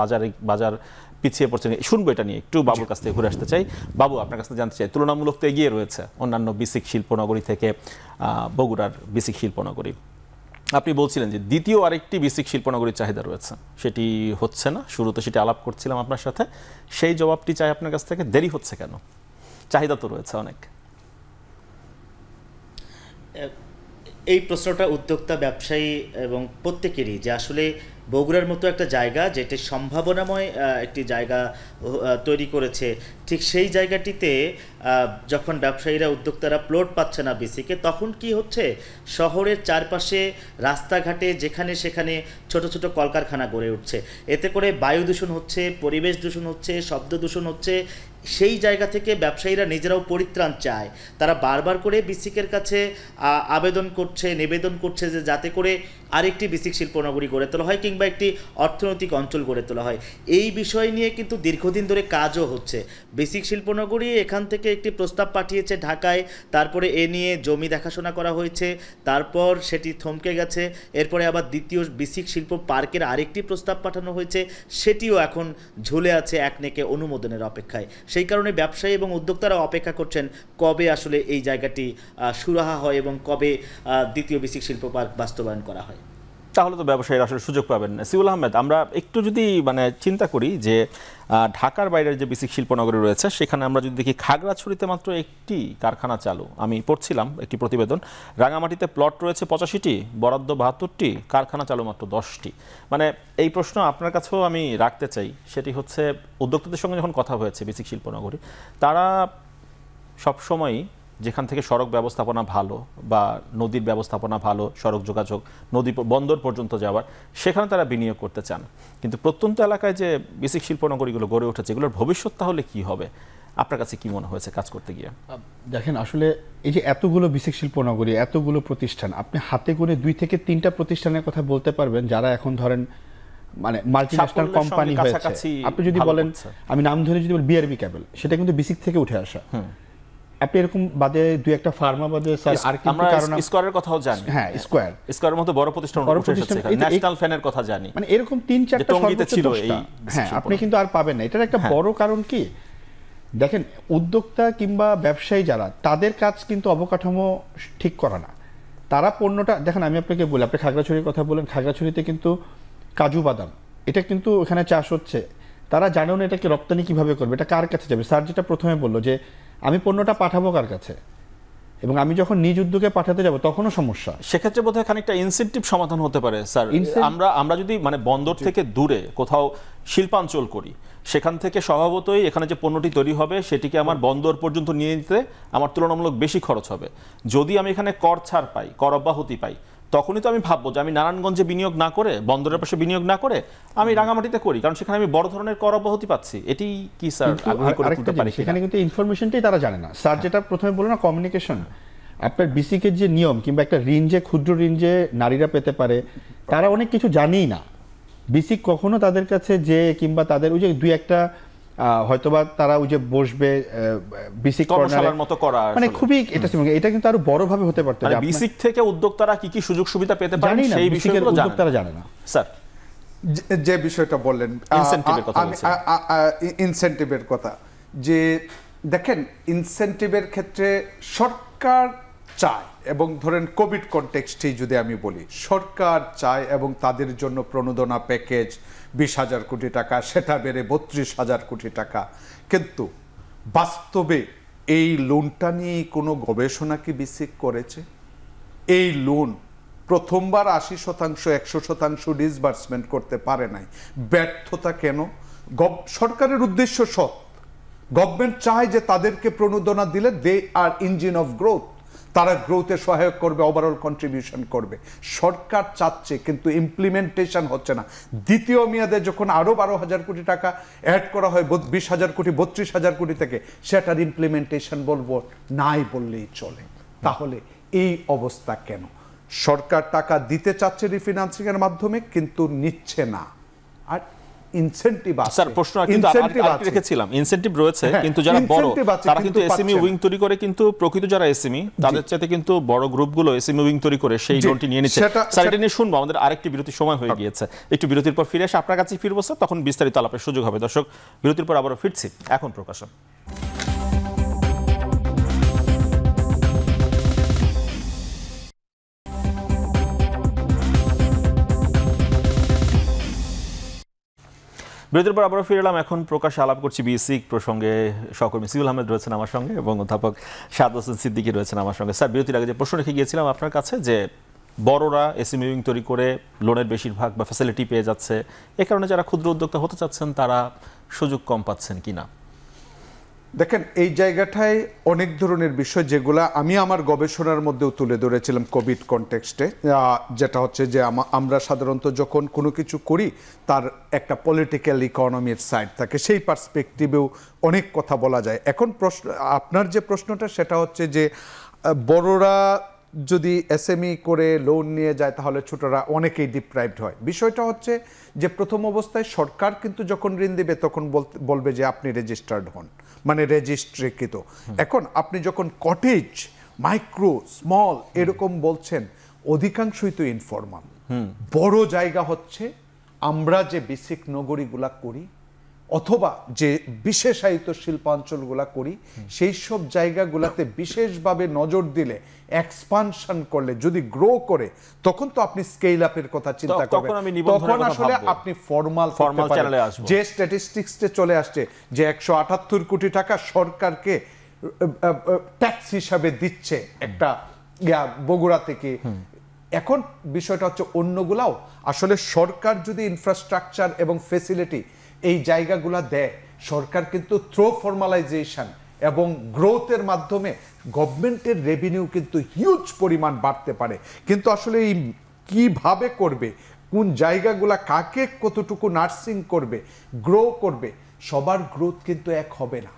বাজার পিছিয়ে পড়ছে। শুনবো এটা নিয়ে, একটু বাবুর কাছ থেকে ঘুরে আসতে চাই। বাবু, আপনার কাছ থেকে জানতে চাই, তুলনামূলক তো এগিয়ে রয়েছে অন্যান্য বিসিক শিল্পনগরী থেকে বগুড়ার বিসিক শিল্পনগরী। আপনি বলছিলেন যে দ্বিতীয় আরেকটি বিসিক শিল্পনগরীর চাহিদা রয়েছে, সেটি হচ্ছে না। শুরুতে সেটি আলাপ করছিলাম আপনার সাথে, সেই জবাবটি চাই আপনার কাছ থেকে। দেরি হচ্ছে কেন? চাহিদা তো রয়েছে অনেক। এই প্রশ্নটা উদ্যোক্তা, ব্যবসায়ী এবং প্রত্যেকেরই, যে আসলে বগুড়ার মতো একটা জায়গা যেটি সম্ভাবনাময় একটি জায়গা তৈরি করেছে, ঠিক সেই জায়গাটিতে যখন ব্যবসায়ীরা, উদ্যোক্তারা প্লট পাচ্ছে না বিসিকে, তখন কি হচ্ছে, শহরের চারপাশে রাস্তাঘাটে যেখানে সেখানে ছোট ছোট কলকারখানা গড়ে উঠছে। এতে করে বায়ু দূষণ হচ্ছে, পরিবেশ দূষণ হচ্ছে, শব্দ দূষণ হচ্ছে। সেই জায়গা থেকে ব্যবসায়ীরা নিজেরাও পরিত্রাণ চায়। তারা বারবার করে বিসিকের কাছে আবেদন করছে, নিবেদন করছে যে যাতে করে আরেকটি বিসিক শিল্পনগরী গড়ে তোলা হয় কিংবা একটি অর্থনৈতিক অঞ্চল গড়ে তোলা হয়। এই বিষয় নিয়ে কিন্তু দীর্ঘদিন ধরে কাজও হচ্ছে। বিসিক শিল্পনগরী এখান থেকে একটি প্রস্তাব পাঠিয়েছে ঢাকায়, তারপরে এ নিয়ে জমি দেখাশোনা করা হয়েছে, তারপর সেটি থমকে গেছে। এরপরে আবার দ্বিতীয় বিসিক শিল্প পার্কের আরেকটি প্রস্তাব পাঠানো হয়েছে, সেটিও এখন ঝুলে আছে একনেকে অনুমোদনের অপেক্ষায়। সেই কারণে ব্যবসায়ী এবং উদ্যোক্তারা অপেক্ষা করছেন কবে আসলে এই জায়গাটি সুরাহা হয় এবং কবে দ্বিতীয় বিসিক শিল্প পার্ক বাস্তবায়ন করা হয়। তাহলে তো ব্যবসায়ীরা আসলে সুযোগ পাবেন না। সিউল আহমেদ, আমরা একটু যদি চিন্তা করি যে ঢাকার বাইরের যে বিসিক শিল্পনগরী রয়েছে, সেখানে আমরা যদি দেখি খাগড়াছড়িতে মাত্র একটি কারখানা চালু। আমি পড়ছিলাম একটি প্রতিবেদন, রাঙামাটিতে প্লট রয়েছে 85টি, বরাদ্দ 72টি, কারখানা চালু মাত্র 10টি। এই প্রশ্ন আপনার কাছেও আমি রাখতে চাই, সেটি হচ্ছে উদ্যোক্তাদের সঙ্গে যখন কথা হয়েছে বিসিক শিল্পনগরী, তারা সবসময়ই যেখান থেকে সড়ক ব্যবস্থাপনা ভালো বা নদীর ব্যবস্থাপনা ভালো, সড়ক যোগাযোগ, নদী বন্দর পর্যন্ত যাওয়ার, সেখানে তারা বিনিয়োগ করতে চান। কিন্তু প্রত্যন্ত এলাকায় যে বিসিক শিল্পনগরীগুলো গড়ে উঠেছে, এগুলোর ভবিষ্যৎ তাহলে কি হবে? আপনার কাছে কি মনে হয়েছে কাজ করতে গিয়ে? দেখেন, আসলে এই যে এতগুলো বিসিক শিল্পনগরী, এতগুলো প্রতিষ্ঠান, আপনি হাতে গুনে 2 থেকে 3টা প্রতিষ্ঠানের কথা বলতে পারবেন যারা এখন ধরেন মাল্টিন্যাশনাল কোম্পানি হয়েছে। আপনি যদি বলেন, আমি নাম ধরে যদি বলি বিআরবি কেবল, সেটা কিন্তু বিসিক থেকে উঠে আসা। আপনি এরকম বাদে 2-একটা ফার্মা বাদে স্যার আর কিন্তু কারণ স্কয়ারের কথাও জানি। হ্যাঁ, স্কয়ারের মতো বড় প্রতিষ্ঠান ন্যাশনাল ফ্যানের কথা জানি। এরকম 3-4টা সর্বোচ্চ ছিল এই। হ্যাঁ, আপনি কিন্তু আর পাবেন না। এটার একটা বড় কারণ কি, দেখেন, উদ্যোক্তা কিংবা ব্যবসায়ী যারা, তাদের কাজ কিন্তু অবকাঠামো ঠিক করা না। তারা পণ্যটা দেখেন, আমি আপনাকে বলি, আপনি খাগড়াছড়ির কথা বলেন, খাগড়াছড়িতে কিন্তু কাজু বাদাম, এটা কিন্তু ওখানে চাষ হচ্ছে। তারা জানেও না এটাকে রপ্তানি কিভাবে করবে, এটা কার কাছে যাবে। স্যার যেটা প্রথমে বললো যে আমি পণ্যটা পাঠাবো কার কাছে, এবং আমি যখন নিজ উদ্যোগে পাঠাতে যাব তখনও সমস্যা। সেক্ষেত্রে বোধহয় খানিকটা ইনসেন্টিভ সমাধান হতে পারে স্যার। আমরা যদি বন্দর থেকে দূরে কোথাও শিল্পাঞ্চল করি, সেখান থেকে স্বভাবতই এখানে যে পণ্যটি তৈরি হবে সেটিকে আমার বন্দর পর্যন্ত নিয়ে যেতে আমার তুলনামূলক বেশি খরচ হবে। যদি আমি এখানে কর ছাড় পাই, কর অব্যাহতি পাই, তখনই তো আমি ভাববো যে আমি নারায়ণগঞ্জে বিনিয়োগ না করে, বন্দরের পাশে বিনিয়োগ না করে আমি রাঙামাটিতে করি, কারণ সেখানে আমি বড় ধরনের কর অব্যাহতি পাচ্ছি। এটি কি স্যার আগ্রহী করে তুলতে পারি? সেখানে কিন্তু ইনফরমেশনটাই তারা জানে না। স্যার যেটা প্রথমে বললো না, কমিউনিকেশন। আপনার বিসিকের যে নিয়ম কিংবা একটা ঋণ, যে ক্ষুদ্র ঋণ যে নারীরা পেতে পারে, তারা অনেক কিছু জানেই না। বিসিক কখনো তাদের কাছে যে, কিংবা তাদের ওই যে 2-একটা হয়তোবা তারা ওই যে বসবে বিসিক কর্নারের মতো করা, খুবই এটা কিন্তু আরো বড় ভাবে হতে পারতো। বিসিক থেকে উদ্যোক্তারা কি কি সুযোগ সুবিধা পেতে পারেন সেই বিষয়গুলো উদ্যোক্তারা জানে না। স্যার, যে বিষয়টা বললেন ইনসেন্টিভের কথা, যে দেখেন, ইনসেন্টিভের ক্ষেত্রে সরকার চায়, এবং ধরেন কোভিড কনটেক্সটেই যদি আমি বলি, সরকার চায় এবং তাদের জন্য প্রণোদনা প্যাকেজ 20,000 কোটি টাকা, সেটা বেড়ে 32,000 কোটি টাকা। কিন্তু বাস্তবে এই লোনটা নিয়ে কোনো গবেষণা কি বিসিক করেছে? এই লোন প্রথমবার 80%, 100% ডিসবার্সমেন্ট করতে পারে নাই। ব্যর্থতা কেন? সরকারের উদ্দেশ্য সৎ, গভর্নমেন্ট চায় যে তাদেরকে প্রণোদনা দিলে দে আর ইঞ্জিন অফ গ্রোথ, তারা গ্রোথে সহায়ক করবে, ওভারঅল কন্ট্রিবিউশন করবে। সরকার চাচ্ছে, কিন্তু ইমপ্লিমেন্টেশন হচ্ছে না। দ্বিতীয় মেয়াদে যখন আরো 12,000 কোটি টাকা অ্যাড করা হয় 20,000 কোটি, 32,000 কোটি থেকে, সেটার ইমপ্লিমেন্টেশন বলবো নাই বললেই চলে। তাহলে এই অবস্থা কেন? সরকার টাকা দিতে চাচ্ছে রিফিনান্সিং এর মাধ্যমে, কিন্তু নিচ্ছে না। আর ইনসেন্টিভ আছে স্যার প্রশ্ন কিন্তু আরেকটা রেখেছিলাম, ইনসেন্টিভ রয়েছে কিন্তু যারা বড় তারা কিন্তু এসএমই উইং তৈরি করে, কিন্তু প্রকৃত যারা এসএমই তাদের চাইতে কিন্তু বড় গ্রুপগুলো এসএমই উইং তৈরি করে সেই লোনটি নিয়ে নিচ্ছে। স্যার এটা নিয়ে শুনবো, আমাদের আরেকটি বিরতির সময় হয়ে গিয়েছে, একটু বিরতির পর ফিরে এসে আপনার কাছে ফিরবো স্যার, তখন বিস্তারিত আলাপের সুযোগ হবে। দর্শক বিরতির পর আবারও ফিরছি এখন প্রকাশন। বিরতির পর আবারও ফিরে এলাম, এখন প্রকাশে আলাপ করছি বিসিক প্রসঙ্গে। সহকর্মী সিউল আহমেদ রয়েছেন আমার সঙ্গে এবং অধ্যাপক শাহাদ হোসেন সিদ্দিকী রয়েছেন আমার সঙ্গে। স্যার বিরতির আগে যে প্রশ্ন রেখে গিয়েছিলাম আপনার কাছে, যে বড়রা এসএমই উইং তৈরি করে লোনের বেশিরভাগ বা ফ্যাসিলিটি পেয়ে যাচ্ছে, এ কারণে যারা ক্ষুদ্র উদ্যোক্তা হতে চাচ্ছেন তারা সুযোগ কম পাচ্ছেন কিনা? দেখেন, এই জায়গাটায় অনেক ধরনের বিষয় যেগুলো আমি আমার গবেষণার মধ্যেও তুলে ধরেছিলাম কোভিড কনটেক্সটে, যেটা হচ্ছে যে আমরা সাধারণত যখন কোনো কিছু করি তার একটা পলিটিক্যাল ইকোনমির সাইড থাকে, সেই পার্সপেক্টিভেও অনেক কথা বলা যায়। এখন প্রশ্ন, আপনার যে প্রশ্নটা সেটা হচ্ছে যে বড়রা যদি এসএমই করে লোন নিয়ে যায় তাহলে ছোটরা অনেকেই ডিপ্রাইভড হয়। বিষয়টা হচ্ছে যে প্রথম অবস্থায় সরকার কিন্তু যখন ঋণ দেবে তখন বলবে যে আপনি রেজিস্টার্ড হন, মানে রেজিস্ট্রিকৃত। এখন আপনি যখন কটেজ, মাইক্রো, স্মল এরকম বলছেন, অধিকাংশই তো ইনফরমাল। বড় জায়গা হচ্ছে আমরা যে বেসিক নগরীগুলা করি অথবা যে বিশেষায়িত শিল্পাঞ্চলগুলা করি, সেই সব জায়গাগুলাতে বিশেষভাবে নজর দিলে, এক্সপানশন করলে, যদি গ্রো করে, তখন তো আপনি স্কেল আপের কথা চিন্তা করবেন। তখন আসলে আপনি ফর্মাল চ্যানেলে আসবেন। যে স্ট্যাটিস্টিক্সে চলে আসছে যে 178 কোটি টাকা সরকারকে ট্যাক্স হিসাবে দিচ্ছে একটা বগুড়া থেকে। এখন বিষয়টা হচ্ছে অন্যগুলাও আসলে সরকার যদি ইনফ্রাস্ট্রাকচার এবং ফেসিলিটি এই জায়গাগুলা দেয়, সরকার কিন্তু থ্রো ফর্মালাইজেশন এবং গ্রোথের মাধ্যমে গভর্নমেন্টের রেভিনিউ কিন্তু হিউজ পরিমাণ বাড়তে পারে। কিন্তু আসলে এই কিভাবে করবে, কোন জায়গাগুলা কাকে কতটুকু নার্সিং করবে, গ্রো করবে, সবার গ্রোথ কিন্তু এক হবে না।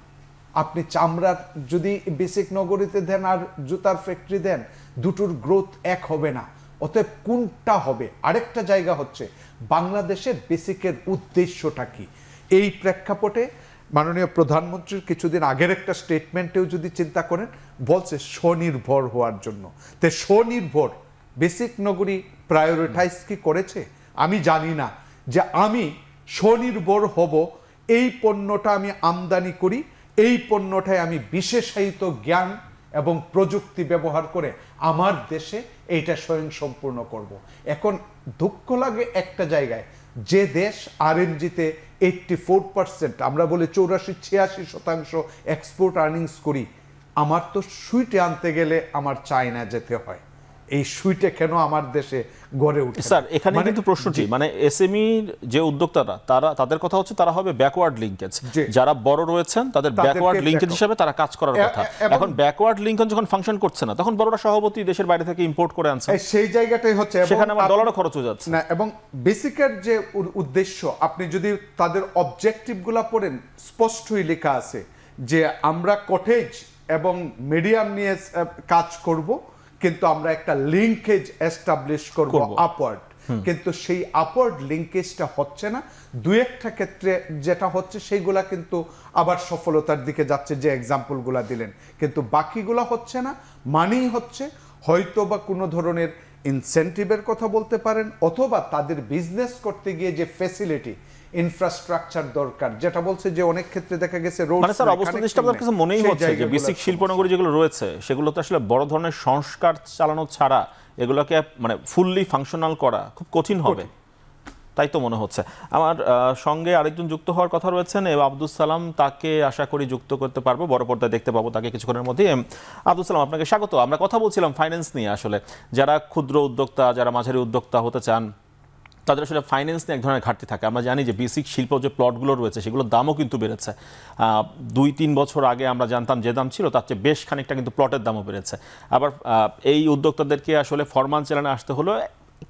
আপনি চামড়ার যদি বেসিক নগরীতে দেন আর জুতার ফ্যাক্টরি দেন, দুটোর গ্রোথ এক হবে না। অতএব কোনটা হবে? আরেকটা জায়গা হচ্ছে বাংলাদেশের বেসিকের উদ্দেশ্যটা কি। এই প্রেক্ষাপটে মাননীয় প্রধানমন্ত্রীর কিছুদিন আগের একটা স্টেটমেন্টেও যদি চিন্তা করেন, বলছে স্বনির্ভর হওয়ার জন্য। তো স্বনির্ভর বেসিক নগরী প্রায়োরিটাইজ কি করেছে? আমি জানি না যে আমি স্বনির্ভর হব, এই পণ্যটা আমি আমদানি করি, এই পণ্যটায় আমি বিশেষায়িত জ্ঞান এবং প্রযুক্তি ব্যবহার করে আমার দেশে এইটা স্বয়ংসম্পূর্ণ করব। এখন দুঃখ লাগে একটা জায়গায়, যে দেশ আরএনজিতে 84%, আমরা বলি 84-86% এক্সপোর্ট আর্নিংস করি, আমার তো সুইটে আনতে গেলে আমার চায়না যেতে হয়। এই সুইটে কেন আমার দেশে গড়ে উঠে? স্যার এখানে কিন্তু প্রশ্নটি, মানে এসএমই যে উদ্যোক্তারা তাদের কথা হচ্ছে তারা হবে ব্যাকওয়ার্ড লিঙ্কেজ, যারা বড় রয়েছেন তাদের ব্যাকওয়ার্ড লিঙ্কেজ হিসেবে তারা কাজ করার কথা। এখন ব্যাকওয়ার্ড লিঙ্কেজ যখন ফাংশন করছে না, তখন বড়রা সভাপতি দেশের বাইরে থেকে ইম্পোর্ট করে আনছে, সেই জায়গাটাই হচ্ছে, সেখানে আমার ডলারও খরচ হয়ে যাচ্ছে না। এবং বেসিকের যে উদ্দেশ্য, আপনি যদি তাদের অবজেক্টিভগুলো পড়েন, স্পষ্টই লেখা আছে যে আমরা কটেজ এবং মিডিয়াম নিয়ে কাজ করব, কিন্তু আমরা একটা লিঙ্কেজ এস্টাবলিশ করব আপওয়ার্ড। কিন্তু সেই আপওয়ার্ড লিঙ্কেজটা হচ্ছে না। দুই একটা ক্ষেত্রে যেটা হচ্ছে সেইগুলা কিন্তু আবার সফলতার দিকে যাচ্ছে, যে এক্সাম্পলগুলা দিলেন, কিন্তু বাকিগুলা হচ্ছে না। মানেই হচ্ছে হয়তো বা কোনো ধরনের ইনসেন্টিভের কথা বলতে পারেন, অথবা তাদের বিজনেস করতে গিয়ে যে ফ্যাসিলিটি, ইনফ্রাস্ট্রাকচার দরকার, যেটা বলছে যে অনেক ক্ষেত্রে দেখা গেছে রোড, মানে স্যার অবস্থা দৃষ্টি আপনার কাছে মনেই হচ্ছে যে বেসিক শিল্পনগরী যেগুলো রয়েছে সেগুলোতে আসলে বড় ধরনের সংস্কার চালানো ছাড়া এগুলোকে মানে ফুললি ফাংশনাল করা খুব কঠিন হবে, তাই তো মনে হচ্ছে। আমার সঙ্গে আরেকজন যুক্ত হওয়ার কথা রয়েছেন, আব্দুল সালাম, তাকে আশা করি যুক্ত করতে পারবো, বড় পর্দায় দেখতে পাবো তাকে কিছুক্ষণের মধ্যে। আব্দুল সালাম, আপনাকে স্বাগত। আমরা কথা বলছিলাম ফাইন্যান্স নিয়ে। আসলে যারা ক্ষুদ্র উদ্যোক্তা, যারা মাঝারি উদ্যোক্তা হতে চান, তাদের আসলে ফাইন্যান্স নিয়ে এক ধরনের ঘাটতি থাকে। আমরা জানি যে বেসিক শিল্প যে প্লটগুলো রয়েছে সেগুলোর দামও কিন্তু বেড়েছে। 2-3 বছর আগে আমরা জানতাম যে দাম ছিল তার চেয়ে বেশ খানিকটা কিন্তু প্লটের দামও বেড়েছে। আবার এই উদ্যোক্তাদেরকে আসলে ফরমাল চ্যানেলে আসতে হলো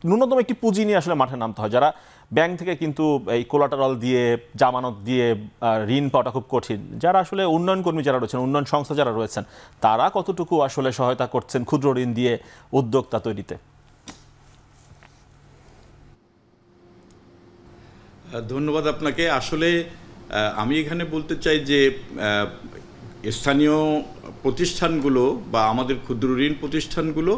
ন্যূনতম একটি পুঁজি নিয়ে আসলে মাঠে নামতে হয়, যারা ব্যাংক থেকে কিন্তু এই কোলাটারাল দিয়ে, জামানত দিয়ে ঋণ পাওয়াটা খুব কঠিন। যারা আসলে উন্নয়ন কর্মী যারা রয়েছেন, উন্নয়ন সংস্থা যারা রয়েছেন, তারা কতটুকু আসলে সহায়তা করছেন ক্ষুদ্র ঋণ দিয়ে উদ্যোক্তা তৈরিতে? ধন্যবাদ আপনাকে। আসলে আমি এখানে বলতে চাই যে স্থানীয় প্রতিষ্ঠানগুলো বা আমাদের ক্ষুদ্র ঋণ প্রতিষ্ঠানগুলো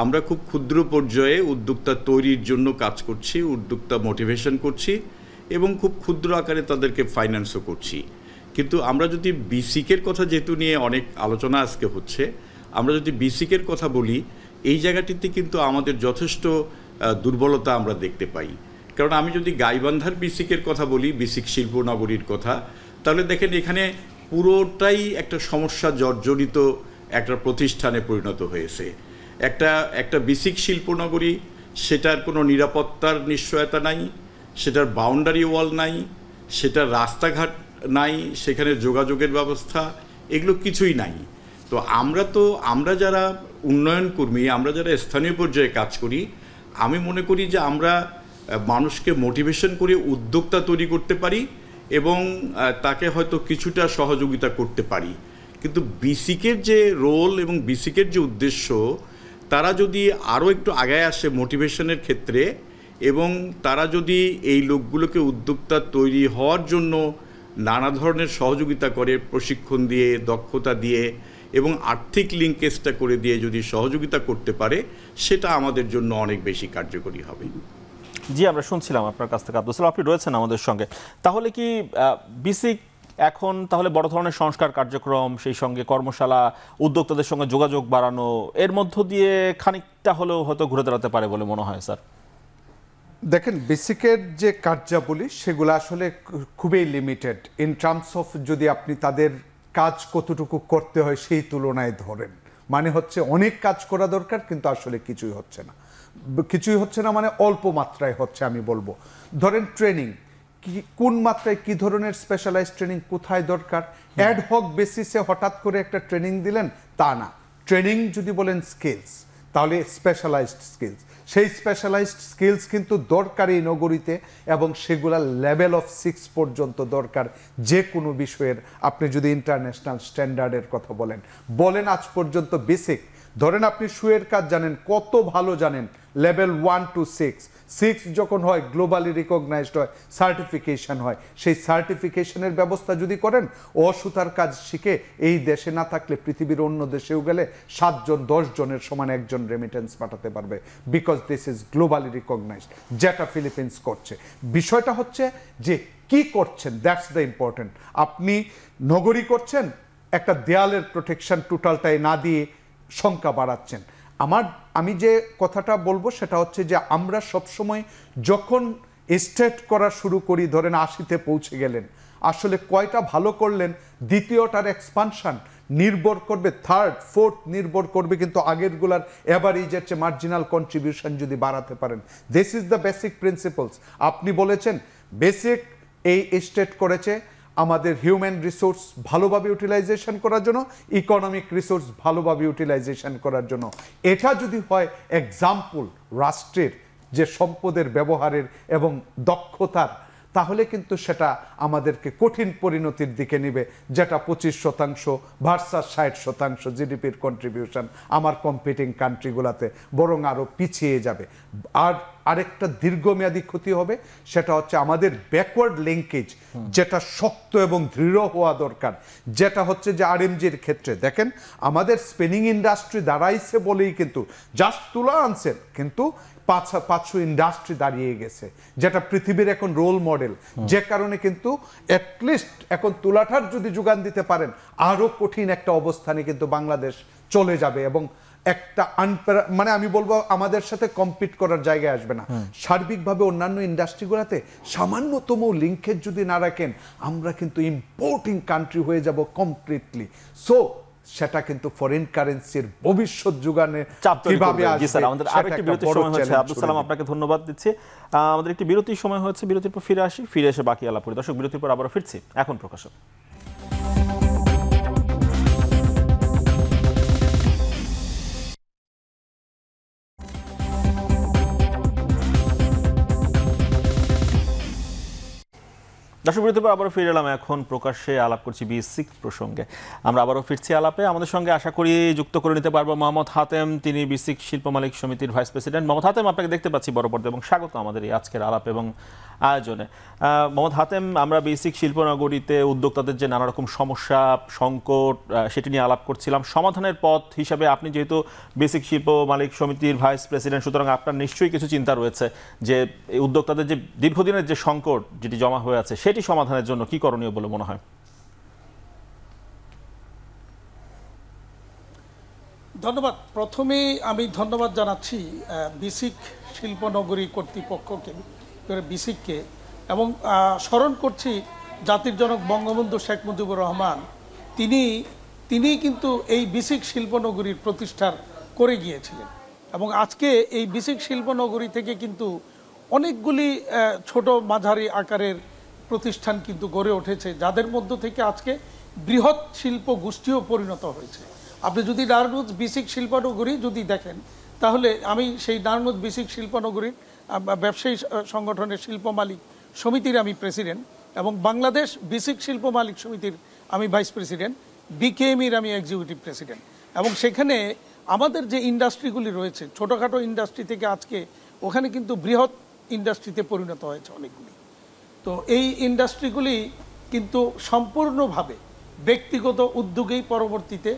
আমরা খুব ক্ষুদ্র পর্যায়ে উদ্যোক্তা তৈরির জন্য কাজ করছি, উদ্যোক্তা মোটিভেশন করছি এবং খুব ক্ষুদ্র আকারে তাদেরকে ফাইন্যান্সও করছি। কিন্তু আমরা যদি বিসিকের কথা যেহেতু নিয়ে অনেক আলোচনা আজকে হচ্ছে, আমরা যদি বিসিকের কথা বলি, এই জায়গাটিতে কিন্তু আমাদের যথেষ্ট দুর্বলতা আমরা দেখতে পাই। কারণ আমি যদি গাইবান্ধার বিসিকের কথা বলি, বিসিক শিল্পনগরীর কথা, তাহলে দেখেন এখানে পুরোটাই একটা সমস্যা জর্জরিত একটা প্রতিষ্ঠানে পরিণত হয়েছে। একটা বিসিক শিল্পনগরী, সেটার কোনো নিরাপত্তার নিশ্চয়তা নাই, সেটার বাউন্ডারি ওয়াল নাই, সেটার রাস্তাঘাট নাই, সেখানে যোগাযোগের ব্যবস্থা, এগুলো কিছুই নাই। তো আমরা যারা উন্নয়ন কর্মী, আমরা যারা স্থানীয় পর্যায়ে কাজ করি, আমি মনে করি যে আমরা মানুষকে মোটিভেশন করে উদ্যোক্তা তৈরি করতে পারি এবং তাকে হয়তো কিছুটা সহযোগিতা করতে পারি। কিন্তু বিসিকের যে রোল এবং বিসিকের যে উদ্দেশ্য, তারা যদি আরও একটু আগায় আসে মোটিভেশনের ক্ষেত্রে এবং তারা যদি এই লোকগুলোকে উদ্যোক্তা তৈরি হওয়ার জন্য নানা ধরনের সহযোগিতা করে, প্রশিক্ষণ দিয়ে, দক্ষতা দিয়ে এবং আর্থিক লিঙ্কেজটা করে দিয়ে যদি সহযোগিতা করতে পারে, সেটা আমাদের জন্য অনেক বেশি কার্যকরী হবে। জি, আমরা শুনছিলাম আপনার কাছ থেকে আব্দুল সালাম, আপনি রয়েছেন আমাদের সঙ্গে। তাহলে কি বিসিক এখন তাহলে বড় ধরনের সংস্কার কার্যক্রম, সেই সঙ্গে কর্মশালা, উদ্যোক্তাদের সঙ্গে যোগাযোগ বাড়ানো, এর মধ্য দিয়ে খানিকটা হলেও হয়তো ঘুরে দাঁড়াতে পারে বলে মনে হয় স্যার? দেখেন, বেসিকের যে কার্যাবলী সেগুলো আসলে খুবই লিমিটেড ইন টার্মস অফ যদি আপনি তাদের কাজ কতটুকু করতে হয় সেই তুলনায় ধরেন। মানে হচ্ছে অনেক কাজ করা দরকার, কিন্তু আসলে কিছুই হচ্ছে না। কিছুই হচ্ছে না মানে অল্প মাত্রায় হচ্ছে আমি বলবো। ধরেন ট্রেনিং, কোন মাত্রায় কি ধরনের স্পেশালাইজড ট্রেনিং কোথায় দরকার, অ্যাডহক বেসিসে হঠাৎ করে একটা ট্রেনিং দিলেন তা না। ট্রেনিং যদি বলেন স্কিলস, তাহলে স্পেশালাইজড স্কিলস, সেই স্পেশালাইজড স্কিলস কিন্তু দরকারি নগরীতে এবং সেগুলা লেভেল অফ 6 পর্যন্ত দরকার। যে কোনো বিষয়ের আপনি যদি ইন্টারন্যাশনাল স্ট্যান্ডার্ডের কথা বলেন আজ পর্যন্ত বেসিক, ধরেন আপনি শুয়ের কাজ জানেন, কত ভালো জানেন, লেভেল 1 to 6 যখন হয় গ্লোবালি রিকগনাইজড হয়, সার্টিফিকেশন হয়, সেই সার্টিফিকেশনের ব্যবস্থা যদি করেন, অসুতার কাজ শিখে এই দেশে না থাকলে পৃথিবীর অন্য দেশেও গেলে 7 জন 10 জনের সমান একজন রেমিটেন্স পাঠাতে পারবে, because this is globally recognised, যেটা ফিলিপিন্স করছে। বিষয়টা হচ্ছে যে কি করছেন, দ্যাটস দ্য ইম্পর্টেন্ট। আপনি নগরী করছেন, একটা দেয়ালের প্রোটেকশন টোটালটাই না দিয়ে সংখ্যা বাড়াচ্ছেন। আমি যে কথাটা বলবো সেটা হচ্ছে যে আমরা সবসময় যখন স্টেট করা শুরু করি, ধরেন 80-তে পৌঁছে গেলেন, আসলে কয়টা ভালো করলেন, দ্বিতীয়টার এক্সপানশন নির্ভর করবে, থার্ড ফোর্থ নির্ভর করবে কিন্তু আগেরগুলার এভারেজের চেয়ে মার্জিনাল কন্ট্রিবিউশন যদি বাড়াতে পারেন। This is the basic principles. আপনি বলেছেন বেসিক এই স্টেট করেছে আমাদের হিউম্যান রিসোর্স ভালোভাবে ইউটিলাইজেশন করার জন্য, ইকোনমিক রিসোর্স ভালোভাবে ইউটিলাইজেশন করার জন্য। এটা যদি হয় এক্সাম্পল রাষ্ট্রের যে সম্পদের ব্যবহারের এবং দক্ষতার, তাহলে কিন্তু সেটা আমাদেরকে কঠিন পরিণতির দিকে নেবে, যেটা 25% ভার্সাস 60% জিডিপির কন্ট্রিবিউশন আমার কম্পিটিং কান্ট্রিগুলোতে, বরং আরও পিছিয়ে যাবে। আর আরেকটা দীর্ঘমেয়াদী ক্ষতি হবে, সেটা হচ্ছে আমাদের ব্যাকওয়ার্ড লিঙ্কেজ, যেটা শক্ত এবং দৃঢ় হওয়া দরকার, যেটা হচ্ছে যে আরএমজির ক্ষেত্রে দেখেন আমাদের স্পিনিং ইন্ডাস্ট্রি দাঁড়াইছে বলেই কিন্তু জাস্ট তুলা আনছেন, কিন্তু 500 ইন্ডাস্ট্রি দাঁড়িয়ে গেছে, যেটা পৃথিবীর এখন রোল মডেল। যে কারণে কিন্তু অ্যাটলিস্ট এখন তুলাঠার যদি যোগান দিতে পারেন, আরো কঠিন একটা অবস্থানে কিন্তু বাংলাদেশ চলে যাবে এবং একটা মানে আমি বলবো আমাদের সাথে কম্পিট করার জায়গায় আসবে না। সার্বিকভাবে অন্যান্য ইন্ডাস্ট্রিগুলোতে সামান্যতম লিঙ্কেজ যদি না রাখেন, আমরা কিন্তু ইম্পোর্টিং কান্ট্রি হয়ে যাব কমপ্লিটলি। সো সেটা কিন্তু ফরেন কারেন্সির ভবিষ্যৎ যোগানে কিভাবে আসবে। আমাদের আরেকটি বিরতির সময় হয়েছে। আব্দুল সালাম, আপনাকে ধন্যবাদ দিচ্ছি। আমাদের একটি বিরতির সময় হয়েছে, বিরতির পর ফিরে এসে বাকি আলাপ করি। দর্শক, বিরতির পর আবারও ফিরছি এখন প্রকাশক। দর্শক বিরতির পর আবারও ফিরে এলাম, এখন প্রকাশ্যে আলাপ করছি বেসিক প্রসঙ্গে। আমরা আবারও ফিরছি আলাপে। আমাদের সঙ্গে আশা করি যুক্ত করে নিতে পারবো মোহাম্মদ হাতেম, তিনি বেসিক শিল্প মালিক সমিতির ভাইস প্রেসিডেন্ট। মোহাম্মদ হাতেম, আপনাকে দেখতে পাচ্ছি বড় পর্দায় এবং স্বাগত আমাদের এই আজকের আলাপ এবং আয়োজনে। মোহাম্মদ হাতেম, আমরা বেসিক শিল্পনগরীতে উদ্যোক্তাদের যে নানা রকম সমস্যা সংকট সেটি নিয়ে আলাপ করছিলাম। সমাধানের পথ হিসাবে আপনি যেহেতু বেসিক শিল্প মালিক সমিতির ভাইস প্রেসিডেন্ট, সুতরাং আপনার নিশ্চয়ই কিছু চিন্তা রয়েছে যে এই উদ্যোক্তাদের যে দীর্ঘদিনের যে সংকট যেটি জমা হয়ে আছে সেটি সমাধানের জন্য কি করণীয় বলে মনে হয়? ধন্যবাদ। প্রথমেই আমি ধন্যবাদ জানাচ্ছি বেসিক শিল্পনগরী কর্তৃপক্ষকে, বেসিককে, এবং স্মরণ করছি জাতির জনক বঙ্গবন্ধু শেখ মুজিবুর রহমান। তিনি কিন্তু এই বেসিক শিল্পনগরীর প্রতিষ্ঠা করে গিয়েছিলেন এবং আজকে এই বেসিক শিল্পনগরী থেকে কিন্তু অনেকগুলি ছোট মাঝারি আকারের প্রতিষ্ঠান কিন্তু গড়ে উঠেছে, যাদের মধ্য থেকে আজকে বৃহৎ শিল্প গোষ্ঠীও পরিণত হয়েছে। আপনি যদি নারায়ণগঞ্জ বেসিক শিল্পনগরী যদি দেখেন, তাহলে আমি সেই নারায়ণগঞ্জ বেসিক শিল্পনগরীর ব্যবসায়ী সংগঠনের শিল্প মালিক সমিতির আমি প্রেসিডেন্ট এবং বাংলাদেশ বেসিক শিল্প মালিক সমিতির আমি ভাইস প্রেসিডেন্ট, বিকেএমইর আমি এক্সিকিউটিভ প্রেসিডেন্ট। এবং সেখানে আমাদের যে ইন্ডাস্ট্রিগুলি রয়েছে, ছোটোখাটো ইন্ডাস্ট্রি থেকে আজকে ওখানে কিন্তু বৃহৎ ইন্ডাস্ট্রিতে পরিণত হয়েছে অনেকগুলি। তো এই ইন্ডাস্ট্রিগুলি কিন্তু সম্পূর্ণভাবে ব্যক্তিগত উদ্যোগেই পরবর্তীতে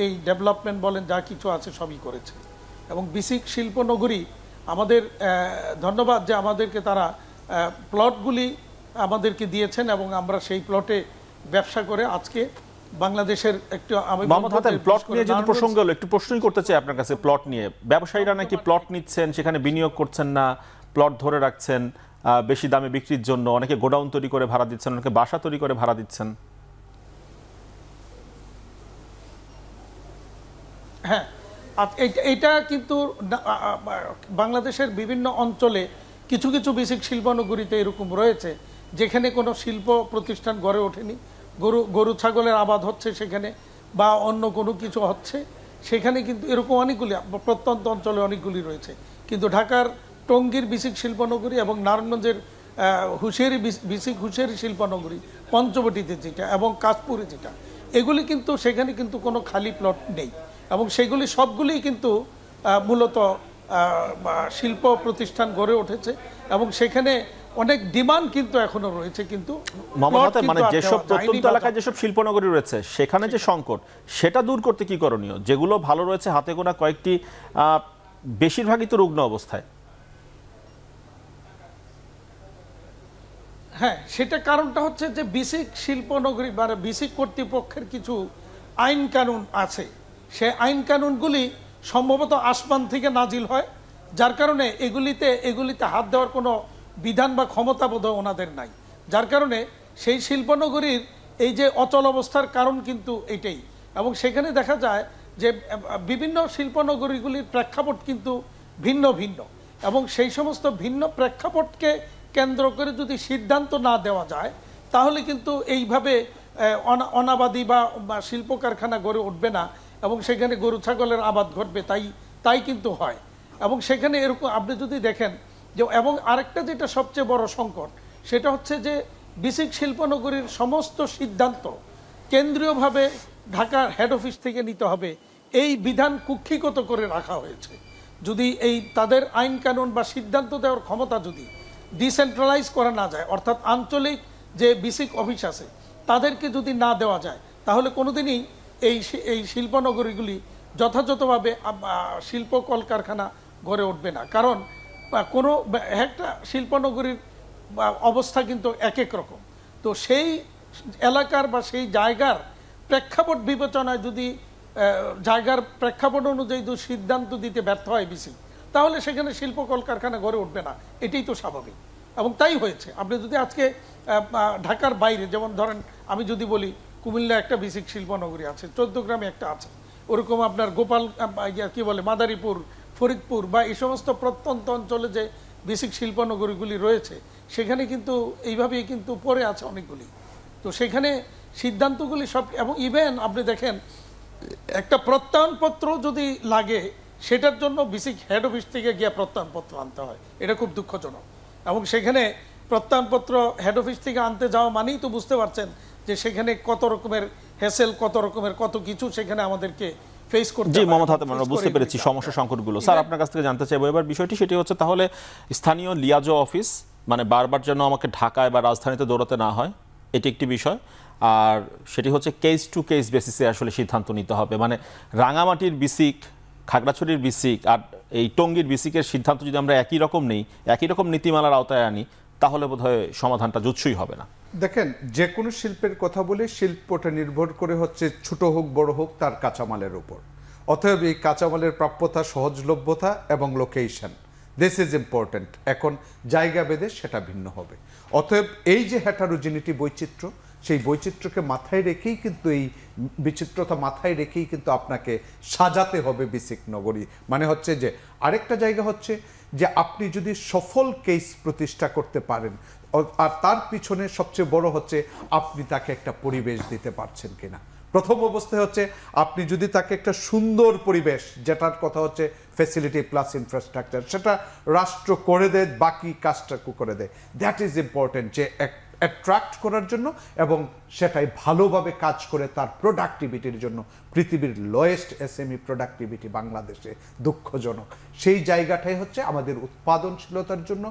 এই ডেভেলপমেন্ট বলেন যা কিছু আছে সবই করেছে। এবং বেসিক শিল্পনগরী আমাদের ধন্যবাদ যে আমাদেরকে তারা প্লটগুলি আমাদেরকে দিয়েছেন এবং আমরা সেই প্লটে ব্যবসা করে আজকে বাংলাদেশের একটু প্লট নিয়ে যদি প্রসঙ্গ হলো, একটু প্রশ্নই করতে চাই আপনার কাছে। প্লট নিয়ে ব্যবসায়ীরা নাকি প্লট নিচ্ছেন, সেখানে বিনিয়োগ করছেন না, প্লট ধরে রাখছেন বেশি দামে বিক্রির জন্য, অনেকে গোডাউন তৈরি করে ভাড়া দিচ্ছেন, অনেকে বাসা তৈরি করে ভাড়া দিচ্ছেন। হ্যাঁ, এটা কিন্তু বাংলাদেশের বিভিন্ন অঞ্চলে কিছু কিছু বেসিক শিল্পনগরীতে এরকম রয়েছে যেখানে কোনো শিল্প প্রতিষ্ঠান গড়ে ওঠেনি, গরু ছাগলের আবাদ হচ্ছে সেখানে বা অন্য কোনো কিছু হচ্ছে সেখানে, কিন্তু এরকম অনেকগুলি প্রত্যন্ত অঞ্চলে অনেকগুলি রয়েছে। কিন্তু ঢাকার টঙ্গীর বেসিক শিল্পনগরী এবং নারায়ণগঞ্জের বেসিক হুঁশিয়ারি শিল্পনগরী, পঞ্চবটিতে যেটা এবং কাশপুরে যেটা, এগুলি কিন্তু সেখানে কিন্তু কোনো খালি প্লট নেই এবং সেগুলি সবগুলিই কিন্তু মূলত শিল্প প্রতিষ্ঠান গড়ে উঠেছে এবং সেখানে অনেক ডিমান্ড কিন্তু এখনো রয়েছে। কিন্তু মানে যেসব প্রত্যন্ত এলাকায় যেসব শিল্পনগরী রয়েছে সেখানে যে সংকট, সেটা দূর করতে কি করণীয়? যেগুলো ভালো রয়েছে হাতে গোনা কয়েকটি, বেশিরভাগই তো রুগ্ন অবস্থায়। হ্যাঁ, সেটা কারণটা হচ্ছে যে বেসিক শিল্পনগরী মানে বেসিক কর্তৃপক্ষের কিছু আইন কানুন আছে, সে আইন কানুনগুলি সম্ভবত আসমান থেকে নাজিল হয়, যার কারণে এগুলিতে হাত দেওয়ার কোনো বিধান বা ক্ষমতাবোধ ওনাদের নাই, যার কারণে সেই শিল্পনগরীর এই যে অচল অবস্থার কারণ কিন্তু এটাই। এবং সেখানে দেখা যায় যে বিভিন্ন শিল্পনগরীগুলির প্রেক্ষাপট কিন্তু ভিন্ন ভিন্ন এবং সেই সমস্ত ভিন্ন প্রেক্ষাপটকে কেন্দ্র করে যদি সিদ্ধান্ত না দেওয়া যায় তাহলে কিন্তু এইভাবে অনাবাদী বা শিল্প কারখানা গড়ে উঠবে না এবং সেখানে গরু ছাগলের আবাদ ঘটবে, তাই কিন্তু হয়। এবং সেখানে এরকম আপনি যদি দেখেন যে, এবং আরেকটা যেটা সবচেয়ে বড় সংকট সেটা হচ্ছে যে বেসিক শিল্পনগরীর সমস্ত সিদ্ধান্ত কেন্দ্রীয়ভাবে ঢাকার হেড অফিস থেকে নিতে হবে, এই বিধান কুক্ষিগত করে রাখা হয়েছে। যদি এই তাদের আইন কানুন বা সিদ্ধান্ত দেওয়ার ক্ষমতা যদি ডিসেন্ট্রালাইজ করা না যায়, অর্থাৎ আঞ্চলিক যে বেসিক অফিস আছে তাদেরকে যদি না দেওয়া যায়, তাহলে কোনোদিনই এই শিল্পনগরীগুলি যথাযথভাবে শিল্প কলকারখানা গড়ে উঠবে না। কারণ কোনো একটা শিল্পনগরীর অবস্থা কিন্তু এক এক রকম। তো সেই এলাকার বা সেই জায়গার প্রেক্ষাপট বিবেচনায় যদি জায়গার প্রেক্ষাপট অনুযায়ী যদি সিদ্ধান্ত দিতে ব্যর্থ হয় বেসিক, তাহলে সেখানে শিল্প কলকারখানা গড়ে উঠবে না, এটাই তো স্বাভাবিক। এবং তাই হয়েছে। আপনি যদি আজকে ঢাকার বাইরে, যেমন ধরেন আমি যদি বলি কুমিল্লা একটা বেসিক শিল্পনগরী আছে, চৌদ্দগ্রামে একটা আছে, ওরকম আপনার মাদারীপুর, ফরিদপুর বা এই সমস্ত প্রত্যন্ত অঞ্চলে যে বেসিক শিল্পনগরীগুলি রয়েছে সেখানে কিন্তু এইভাবেই কিন্তু পড়ে আছে অনেকগুলি। তো সেখানে সিদ্ধান্তগুলি সব, এবং ইভেন আপনি দেখেন একটা প্রত্যয়নপত্র যদি লাগে সেটার জন্য বেসিক হেড অফিস থেকে গিয়ে প্রত্যয়নপত্র আনতে হয়, এটা খুব দুঃখজনক। এবং সেখানে প্রত্যয়নপত্র হেড অফিস থেকে আনতে যাওয়া মানেই তো বুঝতে পারছেন যে সেখানে কত রকমের হ্যাসেল, কত রকমের কত কিছু সেখানে আমাদেরকে ফেস করতে জি হয়। মোহাম্মদ হাতেম, আমরা বুঝতে পেরেছি সমস্যা সংকটগুলো। স্যার আপনার কাছ থেকে জানতে চাইবো এবার বিষয়টি, সেটি হচ্ছে তাহলে স্থানীয় লিয়াজো অফিস মানে বারবার যেন আমাকে ঢাকায় বা রাজধানীতে দৌড়াতে না হয়, এটি একটি বিষয়। আর সেটি হচ্ছে কেস টু কেস বেসিসে আসলে সিদ্ধান্ত নিতে হবে। মানে রাঙামাটির বিসিক, খাগড়াছড়ির বিসিক আর এই টঙ্গীর বিসিকের সিদ্ধান্ত যদি আমরা একই রকম নেই, একই রকম নীতিমালার আওতায় আনি, তাহলে বোধহয় সমাধানটা জুৎসই হবে না। দেখেন, যে কোনো শিল্পের কথা বলে শিল্পটা নির্ভর করে হচ্ছে ছোট হোক বড় হোক তার কাঁচামালের উপর। অতএব এই কাঁচামালের প্রাপ্যতা, সহজলভ্যতা এবং লোকেশন, দিস ইজ ইম্পর্টেন্ট। এখন জায়গা ভেদে সেটা ভিন্ন হবে। অতএব এই যে হেটারোজেনিটি বৈচিত্র্য, সেই বৈচিত্র্যকে মাথায় রেখেই কিন্তু এই বিচিত্রতা মাথায় রেখেই কিন্তু আপনাকে সাজাতে হবে বিসিক নগরী। মানে হচ্ছে যে আরেকটা জায়গা হচ্ছে যে আপনি যদি সফল কেস প্রতিষ্ঠা করতে পারেন, আর তার পিছনে সবচেয়ে বড় হচ্ছে আপনি তাকে একটা পরিবেশ দিতে পারছেন কিনা। প্রথম অবস্থায় হচ্ছে আপনি যদি তাকে একটা সুন্দর পরিবেশ, যেটার কথা হচ্ছে ফ্যাসিলিটি প্লাস ইনফ্রাস্ট্রাকচার, সেটা রাষ্ট্র করে দেয়, বাকি কাজটা করে দেয়। দ্যাট ইজ ইম্পর্টেন্ট, যে অ্যাট্রাক্ট করার জন্য এবং সেটাই ভালোভাবে কাজ করে তার প্রোডাক্টিভিটির জন্য। পৃথিবীর লোয়েস্ট এসএমই প্রোডাক্টিভিটি বাংলাদেশে, দুঃখজনক। সেই জায়গাটাই হচ্ছে আমাদের উৎপাদনশীলতার জন্য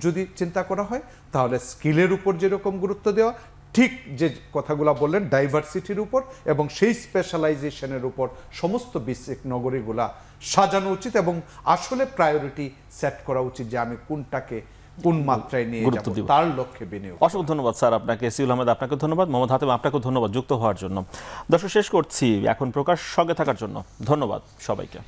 যদি চিন্তা করা হয়, তাহলে স্কিলের উপর যেরকম গুরুত্ব দেওয়া, ঠিক যে কথাগুলো বললেন ডাইভার্সিটির উপর এবং সেই স্পেশালাইজেশনের উপর সমস্ত বিসিক নগরীগুলা সাজানো উচিত এবং আসলে প্রায়োরিটি সেট করা উচিত যে আমি কোনটাকে কোন মাত্রায় নিয়ে যাব, তার লক্ষ্যে বিনিয়োগ। অসংখ্য ধন্যবাদ স্যার আপনাকে, সিউল আহমেদ আপনাকে ধন্যবাদ, মোহাম্মদ হাতেম আপনাকেও ধন্যবাদ যুক্ত হওয়ার জন্য। দর্শক শেষ করছি এখন প্রকাশ, সঙ্গে থাকার জন্য ধন্যবাদ সবাইকে।